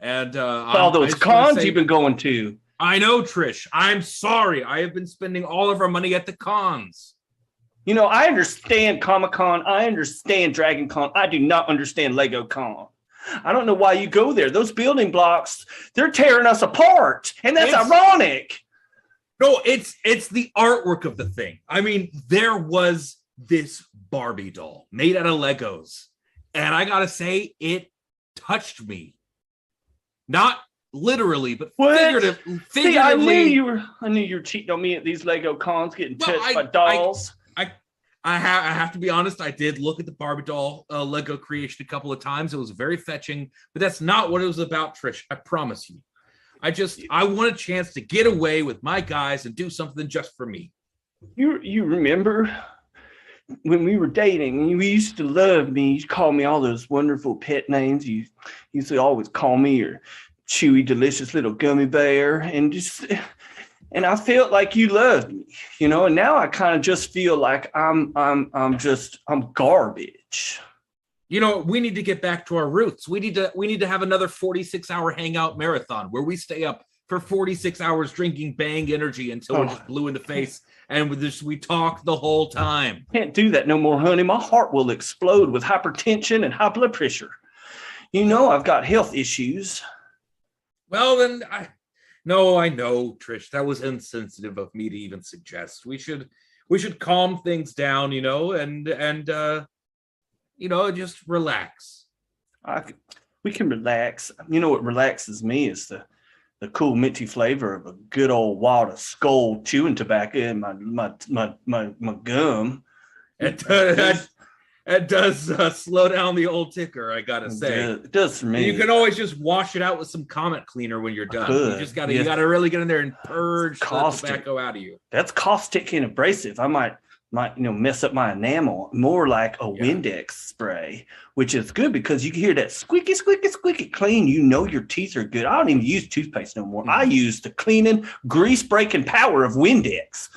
And All those cons you've been going to. I know, Trish. I'm sorry. I have been spending all of our money at the cons. You know, I understand Comic-Con. I understand Dragon Con. I do not understand Lego Con. I don't know why you go there. Those building blocks, they're tearing us apart. And that's ironic. No, it's the artwork of the thing. I mean, there was this Barbie doll made out of Legos. And I got to say, it touched me. Not literally, but figuratively. See, I knew you were cheating on me at these Lego cons, getting touched by dolls. I have to be honest. I did look at the Barbie doll Lego creation a couple of times. It was very fetching, but that's not what it was about, Trish. I promise you. I want a chance to get away with my guys and do something just for me. You remember when we were dating, you used to love me. You call me all those wonderful pet names. You used to always call me your chewy, delicious little gummy bear, and I felt like you loved me, and now I kind of just feel like I'm garbage. We need to get back to our roots. We need to have another 46-hour hangout marathon where we stay up for 46 hours drinking Bang Energy until we're just blue in the face, and we talk the whole time. Can't do that no more, honey. My heart will explode with hypertension and high blood pressure. I've got health issues. Well, then I know, Trish. That was insensitive of me to even suggest. We should calm things down, and just relax. We can relax. What relaxes me is the cool minty flavor of a good old wad of Skull chewing tobacco in my gum. It does slow down the old ticker, I gotta say. It does for me. And you can always just wash it out with some Comet cleaner when you're done. You just gotta really get in there and purge the tobacco out of you. That's caustic and abrasive. I might mess up my enamel. More like a Windex spray, which is good because you can hear that squeaky, squeaky, squeaky clean. Your teeth are good. I don't even use toothpaste no more. I use the cleaning, grease-breaking power of Windex.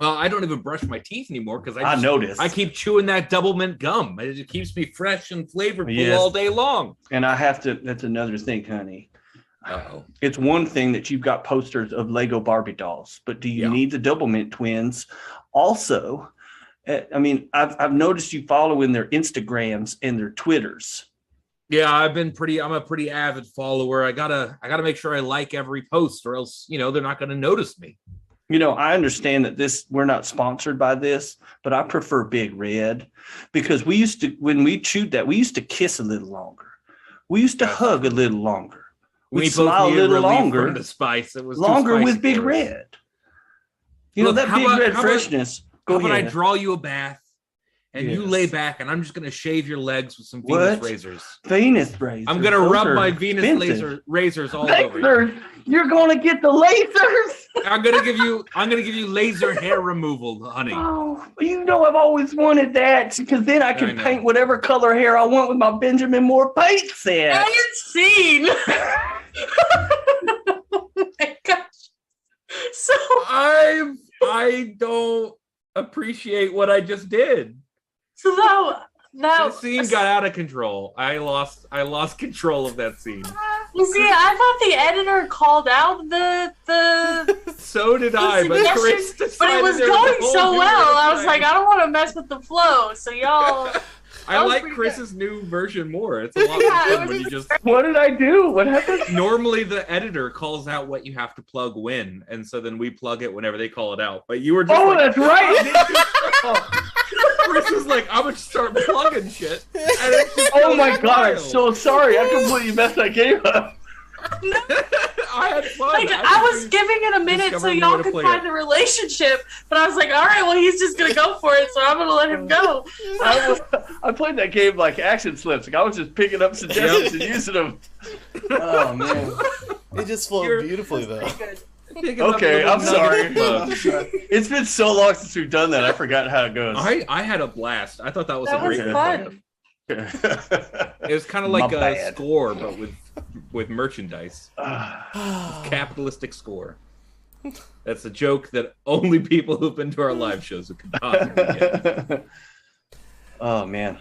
Well, I don't even brush my teeth anymore because I noticed. I keep chewing that double mint gum. It keeps me fresh and flavorful all day long. And I have to, that's another thing, honey. Uh-oh. It's one thing that you've got posters of Lego Barbie dolls, but do you need the double mint twins? Also, I've noticed you following their Instagrams and their Twitters. Yeah, I'm a pretty avid follower. I gotta make sure I like every post, or else, they're not gonna notice me. I understand that we're not sponsored by this, but I prefer Big Red because when we chewed that, we used to kiss a little longer. We used to hug a little longer. We smile a little longer. From the spice. It was longer with Big Red. Look, that Big Red freshness. How about I draw you a bath and you lay back, and I'm just going to shave your legs with some Venus razors. Venus razors. I'm going to rub my Venus razors all over you. You're going to get the lasers. I'm going to give you laser hair removal, honey. Oh, I've always wanted that because then I can paint whatever color hair I want with my Benjamin Moore paint set. I ain't seen. Oh my gosh. So I don't appreciate what I just did. So that scene got out of control. I lost control of that scene. You see, I thought the editor called out the so did I, but Chris decided, but it was going so well. I was like, I don't want to mess with the flow. So y'all, I like Chris's new version more. It's a lot more fun when you just. What did I do? What happened? Normally, the editor calls out what you have to plug when, and so then we plug it whenever they call it out. But you were just. Oh, that's right. Chris is like, I'm gonna start plugging shit. Oh my god, I'm so sorry. I completely messed that game up. I had fun. I was giving it a minute so y'all could find the relationship, but I was like, all right, well, he's just gonna go for it, so I'm gonna let him go. I played that game like action slips. Like I was just picking up suggestions and using them. Oh man, it just flowed beautifully though. Okay, I'm sorry. It's been so long since we've done that. I forgot how it goes. I had a blast. I thought that was fun. It was kind of like a score, but with merchandise. Capitalistic score. That's a joke that only people who've been to our live shows could possibly get. Oh man.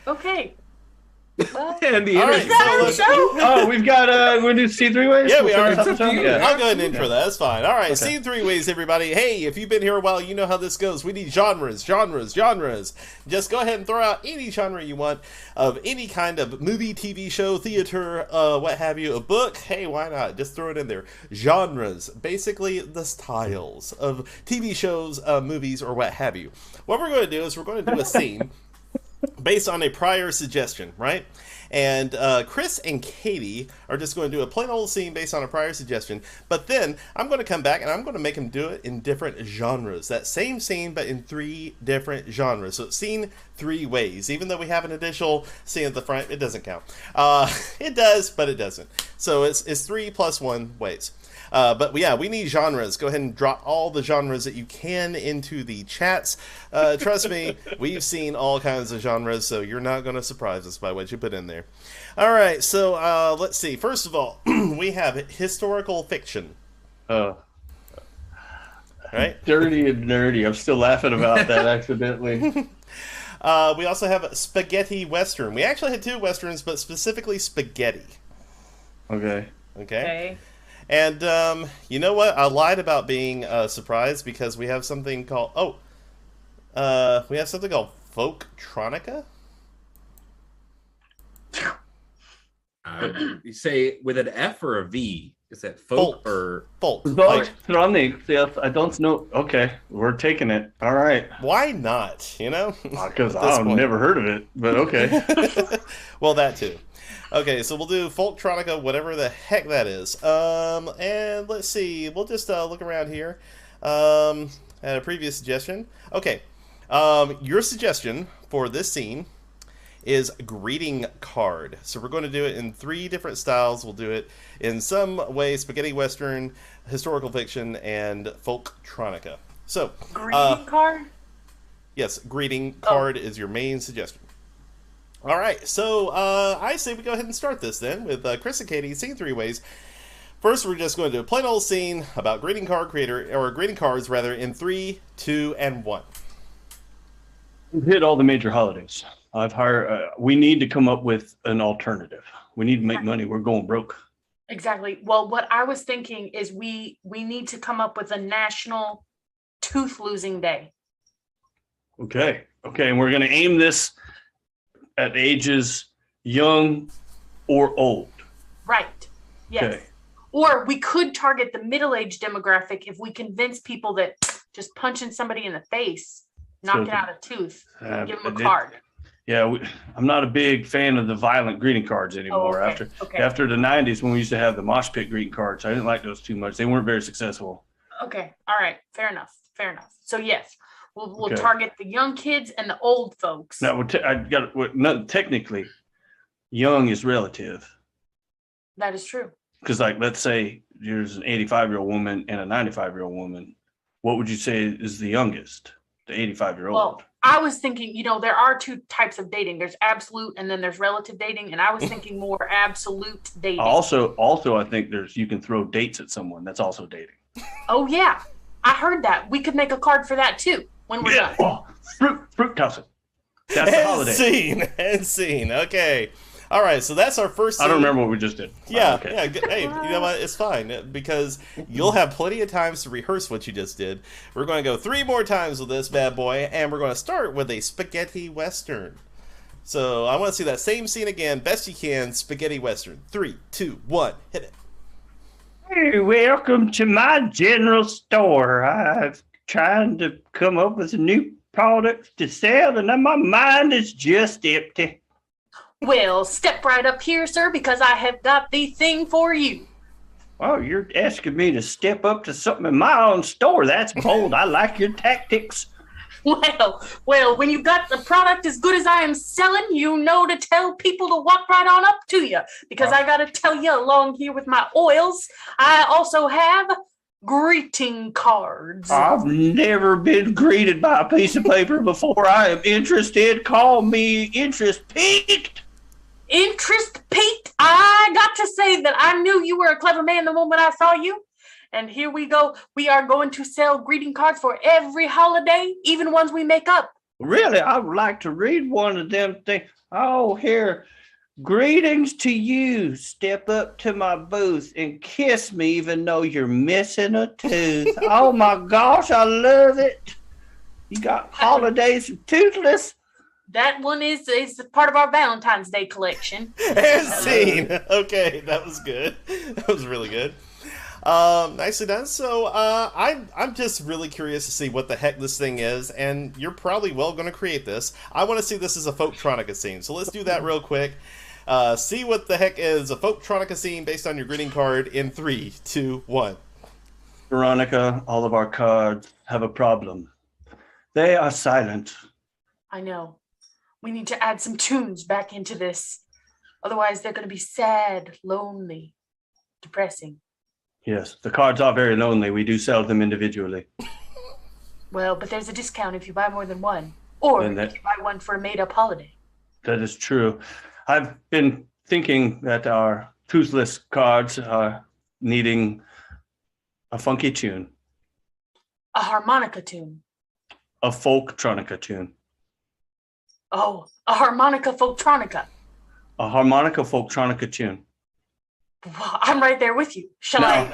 Okay. Well, and the we've got we're gonna do C3 ways. Yeah, we are. Yeah. I'll go ahead and intro that. That's fine. All right, okay. C3 ways, everybody. Hey, if you've been here a while, you know how this goes. We need genres. Just go ahead and throw out any genre you want of any kind of movie, TV show, theater, what have you, a book. Hey, why not? Just throw it in there. Genres, basically the styles of TV shows, movies, or what have you. What we're going to do is we're going to do a scene based on a prior suggestion, right? And Chris and Katie are just going to do a plain old scene based on a prior suggestion, but then I'm going to come back and I'm going to make them do it in different genres. That same scene, but in 3 different genres. So it's seen 3 ways. Even though we have an additional scene at the front, it doesn't count. It does, but it doesn't. So it's 3 plus 1 ways. But yeah, we need genres. Go ahead and drop all the genres that you can into the chats. Trust me, we've seen all kinds of genres, so you're not going to surprise us by what you put in there. All right, so let's see. First of all, we have historical fiction. Right? Dirty and nerdy. I'm still laughing about that accidentally. We also have spaghetti western. We actually had 2 westerns, but specifically spaghetti. Okay. And you know what? I lied about being surprised because we have something called Folktronica. You say with an F or a V? Is that folk or folk? Folktronica. Yes, I don't know. Okay, we're taking it. All right. Why not? You know, because I've never heard of it. But okay. Well, that too. Okay, so we'll do Folktronica, whatever the heck that is. And let's see. We'll just look around here. At a previous suggestion. Okay. Your suggestion for this scene is greeting card. So we're going to do it in 3 different styles. We'll do it in some way spaghetti western, historical fiction, and Folktronica. So greeting card? Yes, greeting card is your main suggestion. All right, so I say we go ahead and start this then with Chris and Katie singing 3 ways. First, we're just going to do a plain old scene about greeting card creator, or greeting cards rather, in 3, 2, and 1. We've hit all the major holidays. We need to come up with an alternative. We need to make money. We're going broke. Exactly. Well, what I was thinking is we need to come up with a national tooth losing day. Okay. And we're going to aim this at ages young or old. Right. Yes. Okay. Or we could target the middle-aged demographic if we convince people that just punching somebody in the face, knocking out a tooth, give them a card. Yeah, I'm not a big fan of the violent greeting cards anymore. After the 90s, when we used to have the mosh pit greeting cards, I didn't like those too much. They weren't very successful. Okay, all right, fair enough. So yes, we'll target the young kids and the old folks. Now, technically, young is relative. That is true. Because, like, let's say there's an 85-year-old woman and a 95-year-old woman. What would you say is the youngest? The 85-year-old. Well, I was thinking, there are 2 types of dating. There's absolute and then there's relative dating. And I was thinking more absolute dating. Also, I think you can throw dates at someone. That's also dating. Oh, yeah. I heard that. We could make a card for that, too, when we're done. Oh, fruit tossing. That's the holiday. And scene. Okay. All right, so that's our first scene. I don't remember what we just did. Yeah, yeah. Hey, you know what? It's fine because you'll have plenty of times to rehearse what you just did. We're going to go 3 more times with this bad boy, and we're going to start with a spaghetti western. So I want to see that same scene again, best you can, spaghetti western. 3, 2, 1, hit it. Hey, welcome to my general store. I'm trying to come up with some new products to sell, and my mind is just empty. Well, step right up here, sir, because I have got the thing for you. Oh, you're asking me to step up to something in my own store. That's bold. I like your tactics. Well, when you got the product as good as I am selling, you know to tell people to walk right on up to you. Because I got to tell you, along here with my oils, I also have greeting cards. I've never been greeted by a piece of paper before. I am interested. Call me interest piqued. Interest piqued. I got to say that I knew you were a clever man the moment I saw you. And here we go. We are going to sell greeting cards for every holiday, even ones we make up. Really? I would like to read one of them things. Oh, here. Greetings to you. Step up to my booth and kiss me even though you're missing a tooth. Oh, my gosh. I love it. You got holidays of toothless. That one is part of our Valentine's Day collection. And scene. Okay, that was good. That was really good. Nicely done. So I'm just really curious to see what the heck this thing is, and you're probably going to create this. I want to see this as a Folktronica scene. So let's do that real quick. See what the heck is a Folktronica scene based on your greeting card in 3, 2, 1. Veronica, all of our cards have a problem. They are silent. I know. We need to add some tunes back into this. Otherwise, they're going to be sad, lonely, depressing. Yes, the cards are very lonely. We do sell them individually. Well, but there's a discount if you buy more than one. Or if you buy one for a made-up holiday. That is true. I've been thinking that our toothless cards are needing a funky tune. A harmonica tune. A Folktronica tune. Oh, a harmonica folktronica. A harmonica Folktronica tune. Well, I'm right there with you. Shall I?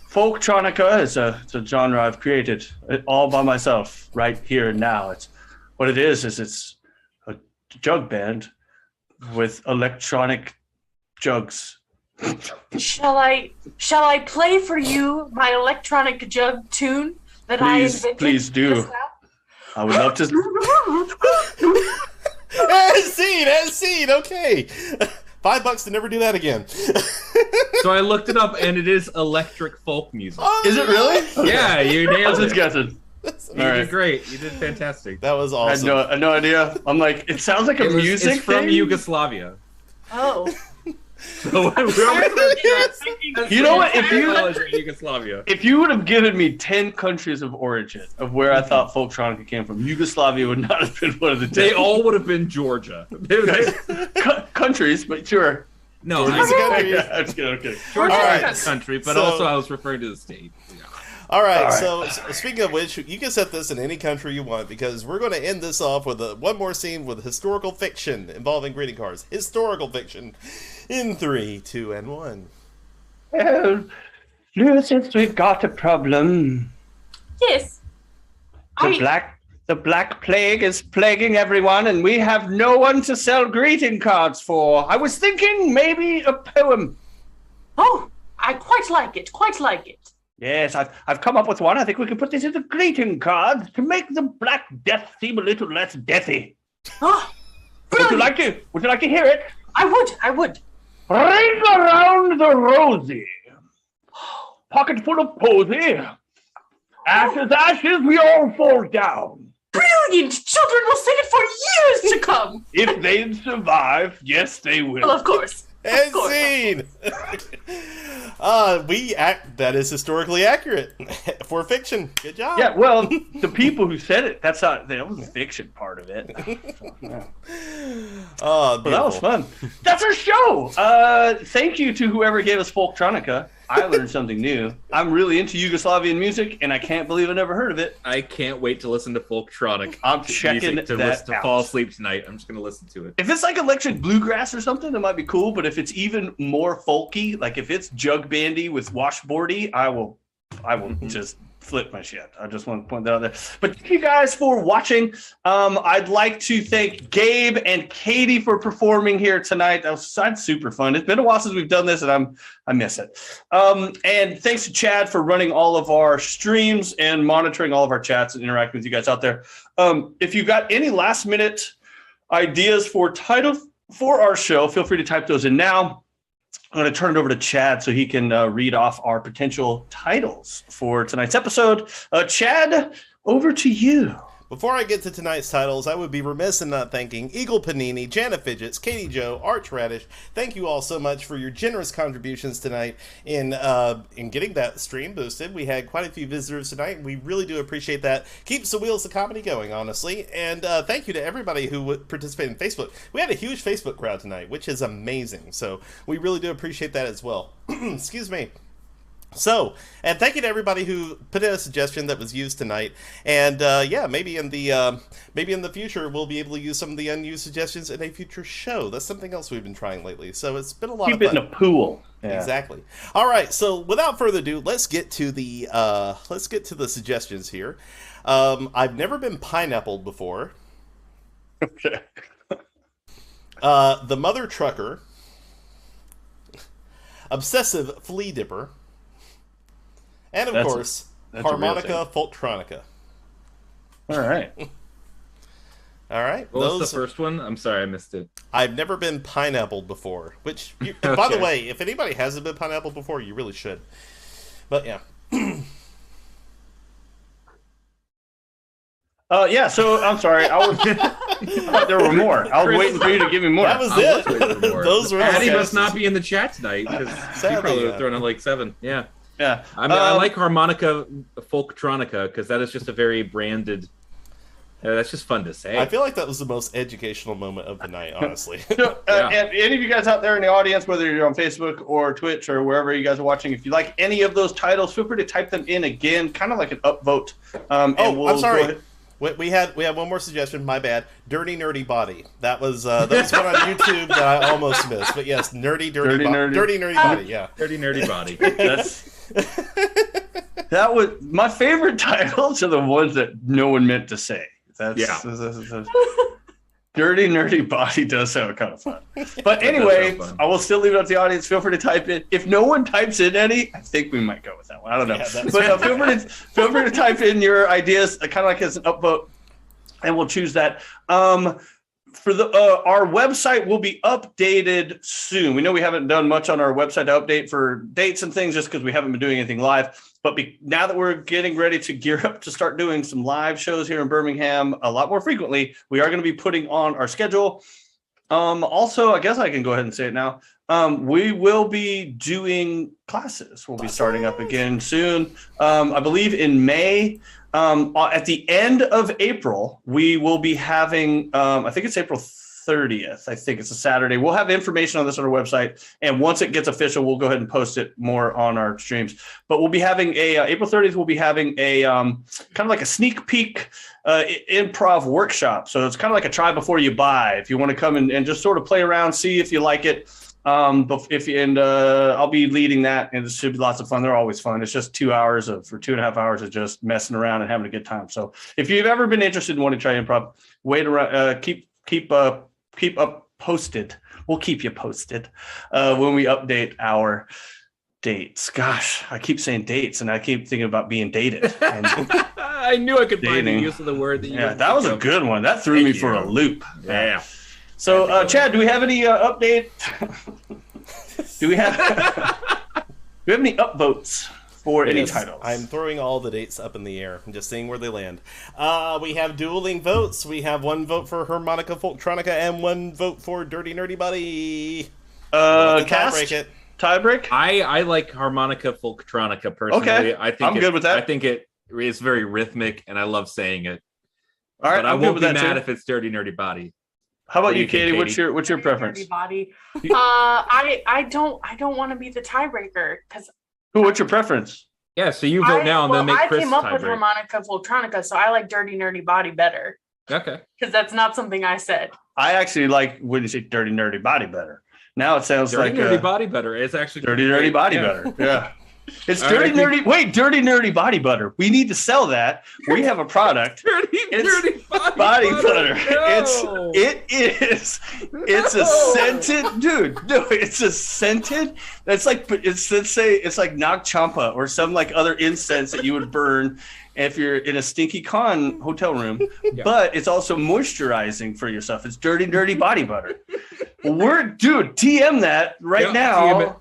Folktronica is a genre I've created all by myself right here and now. It's what it is it's a jug band with electronic jugs. Shall I play for you my electronic jug tune that I invented? Please do. just now? I would love to. As seen. Okay. $5 to never do that again. So I looked it up, and it is electric folk music. Oh, Is it really? Yeah, you I nailed was just it. guessing. You All did right. great. You did fantastic. That was I awesome. had no idea. I'm like, it sounds like a music It's from thing. Yugoslavia. Oh. So You know what? Yugoslavia. If you would have given me 10 countries of origin of where I thought Folktronica came from, Yugoslavia would not have been one of the 10. They all would have been Georgia. Countries, but sure. No, Georgia's a country. Yeah, I'm just kidding, okay. Georgia All is right. a country, but So- also I was referring to the state. Yeah. All right, All right. so speaking of which, you can set this in any country you want because we're going to end this off with one more scene with historical fiction involving greeting cards. Historical fiction in 3, 2, and 1. Well, since we've got a problem. Yes. The Black Plague is plaguing everyone, and we have no one to sell greeting cards for. I was thinking maybe a poem. Oh, I quite like it. Quite like it. Yes, I've come up with one. I think we can put this into greeting cards to make the Black Death seem a little less deathy. Oh, Would you brilliant. like to hear it? I would. Ring around the rosy, pocket full of posy. Ashes, we all fall down. Brilliant. Children will sing it for years to come. If they survive, yes, they will. Well, of course. And scene! That is historically accurate for fiction. Good job. Yeah, well, the people who said it, that was the fiction part of it. Oh, But that was fun. That's our show. Thank you to whoever gave us Folktronica. I learned something new. I'm really into Yugoslavian music, and I can't believe I never heard of it. I can't wait to listen to Folktronic. I'm checking music that to out. fall asleep tonight. I'm just going to listen to it. If it's like electric bluegrass or something, that might be cool. But if it's even more folky, like if it's jug bandy with washboardy, I will just flip my shit. I just want to point that out there. But thank you guys for watching. I'd like to thank Gabe and Katie for performing here tonight. That's super fun. It's been a while since we've done this, and I miss it. And thanks to Chad for running all of our streams and monitoring all of our chats and interacting with you guys out there. If you've got any last minute ideas for title for our show, feel free to type those in now. I'm going to turn it over to Chad so he can read off our potential titles for tonight's episode. Chad, over to you. Before I get to tonight's titles, I would be remiss in not thanking Eagle Panini, Janet Fidgets, Katie Joe, Arch Radish. Thank you all so much for your generous contributions tonight in getting that stream boosted. We had quite a few visitors tonight, and we really do appreciate that. Keeps the wheels of comedy going, honestly. And thank you to everybody who participated in Facebook. We had a huge Facebook crowd tonight, which is amazing. So we really do appreciate that as well. Excuse me. So, and thank you to everybody who put in a suggestion that was used tonight. And yeah, maybe in the future we'll be able to use some of the unused suggestions in a future show. That's something else we've been trying lately. So it's been a lot of fun. Keep it in a pool. Yeah. Exactly. All right. So without further ado, let's get to the suggestions here. I've never been pineappled before. Okay. The Mother Trucker. Obsessive Flea Dipper. And of course, that's a real Harmonica Folktronica. All right. All right. What was the first one? I'm sorry, I missed it. I've never been pineappled before. Which, by the way, if anybody hasn't been pineappled before, you really should. But yeah. Yeah, so I'm sorry. I thought there were more. I was waiting for you to give me more. That was I it. was waiting for more. Those were Patty okay. must not be in the chat tonight because she Sadly, probably would yeah. have thrown out like 7. Yeah. Yeah. I mean, I like Harmonica Folktronica because that is just a very branded. That's just fun to say. I feel like that was the most educational moment of the night, honestly. So, and any of you guys out there in the audience, whether you're on Facebook or Twitch or wherever you guys are watching, if you like any of those titles, feel free to type them in again, kind of like an upvote. I'm sorry. We had one more suggestion. My bad. Dirty Nerdy Body. That was one on YouTube that I almost missed. But yes, Dirty Nerdy Body. Yeah, Dirty Nerdy Body. That was my favorite titles are the ones that no one meant to say. Dirty Nerdy Body does sound kind of fun. But anyway, I will still leave it up to the audience. Feel free to type in. If no one types in any, I think we might go with that one. I don't know. Yeah, but feel free to type in your ideas, kind of like as an upvote, and we'll choose that. For our website will be updated soon. We know we haven't done much on our website to update for dates and things just because we haven't been doing anything live. But now that we're getting ready to gear up to start doing some live shows here in Birmingham a lot more frequently, we are going to be putting on our schedule. Also, I guess I can go ahead and say it now. We will be doing classes. We'll be starting up again soon. I believe in May. At the end of April, we will be having, I think it's April 30th. I think it's a Saturday. We'll have information on this on our website. And once it gets official, we'll go ahead and post it more on our streams. But we'll be having April 30th, we'll be having a kind of like a sneak peek improv workshop. So it's kind of like a try before you buy. If you want to come and just sort of play around, see if you like it. I'll be leading that, and it should be lots of fun. They're always fun. It's just 2 hours for 2.5 hours of just messing around and having a good time. So if you've ever been interested in wanting to try improv, wait around, keep up posted. We'll keep you posted when we update our dates. Gosh, I keep saying dates, and I keep thinking about being dated. And I knew I could find the use of the word. That was a good one. That threw me for a loop. Yeah. So, Chad, do we have any update? Do we have any upvotes for any titles? I'm throwing all the dates up in the air. I'm just seeing where they land. We have dueling votes. We have 1 vote for Harmonica Folktronica and 1 vote for Dirty Nerdy Body. Tiebreak? I like Harmonica Folktronica personally. Okay, I'm good with that. I think it is very rhythmic, and I love saying it. All right, but I won't be mad if it's Dirty Nerdy Body. How about you, Katie? What's your preference? Body. I don't want to be the tiebreaker because. What's your preference? Yeah, so you vote now and then make Chris. I came up with Harmonica Folktronica, so I like Dirty Nerdy Body better. Okay. Because that's not something I said. I actually like when you say Dirty Nerdy Body better. Now it sounds Dirty like Nerdy Body better. It's actually Dirty Nerdy Body better. Yeah. It's Dirty Nerdy. Wait, Dirty Nerdy Body Butter. We need to sell that. We have a product. Dirty Body Butter. No. It's a scented dude. No, it's a scented. That's like it's like Nag Champa or some like other incense that you would burn if you're in a stinky con hotel room. Yeah. But it's also moisturizing for yourself. It's Dirty Nerdy Body Butter. TM that right now.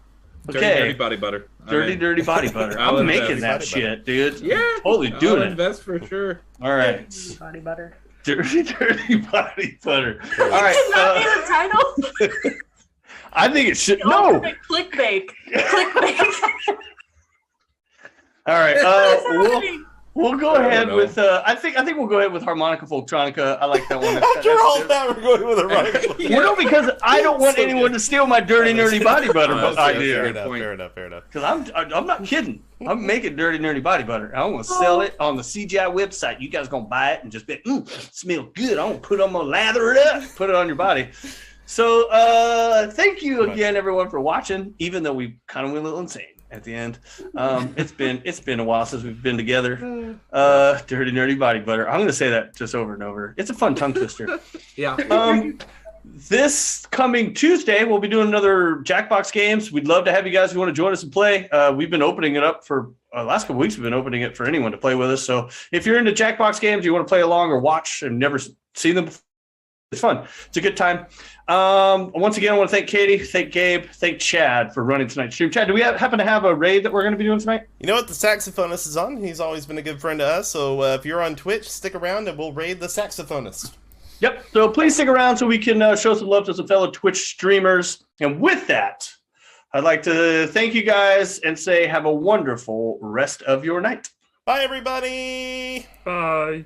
Dirty Body Butter. Dirty Body Butter. I'm making that shit, dude. Yeah, totally doing it. That's for sure. All right. Dirty Body Butter. Dirty Body Butter. All right. Is that the title? I think it should. No. Clickbait. Clickbait. All right. We'll go ahead with. I think we'll go ahead with Harmonica Folktronica. I like that one. After all that, we're going with Harmonica. Well, because I don't want anyone to steal my Dirty Nerdy Body Butter idea. Fair enough. Because I'm not kidding. I'm making Dirty Nerdy Body Butter. I'm gonna sell it on the CGI website. You guys gonna buy it and just be, smell good. I'm gonna lather it up, put it on your body. So thank you again, everyone, for watching. Even though we kind of went a little insane at the end. It's been a while since we've been together. Dirty Nerdy Body Butter. I'm going to say that just over and over. It's a fun tongue twister. Yeah. This coming Tuesday, we'll be doing another Jackbox games. We'd love to have you guys who want to join us and play. We've been opening it up for the last couple weeks. We've been opening it for anyone to play with us. So if you're into Jackbox games, you want to play along or watch and never seen them before, it's fun. It's a good time. Once again, I want to thank Katie, thank Gabe, thank Chad for running tonight's stream. Chad, do we happen to have a raid that we're going to be doing tonight? You know what? The saxophonist is on. He's always been a good friend to us. So if you're on Twitch, stick around and we'll raid the saxophonist. Yep. So please stick around so we can show some love to some fellow Twitch streamers. And with that, I'd like to thank you guys and say have a wonderful rest of your night. Bye, everybody. Bye.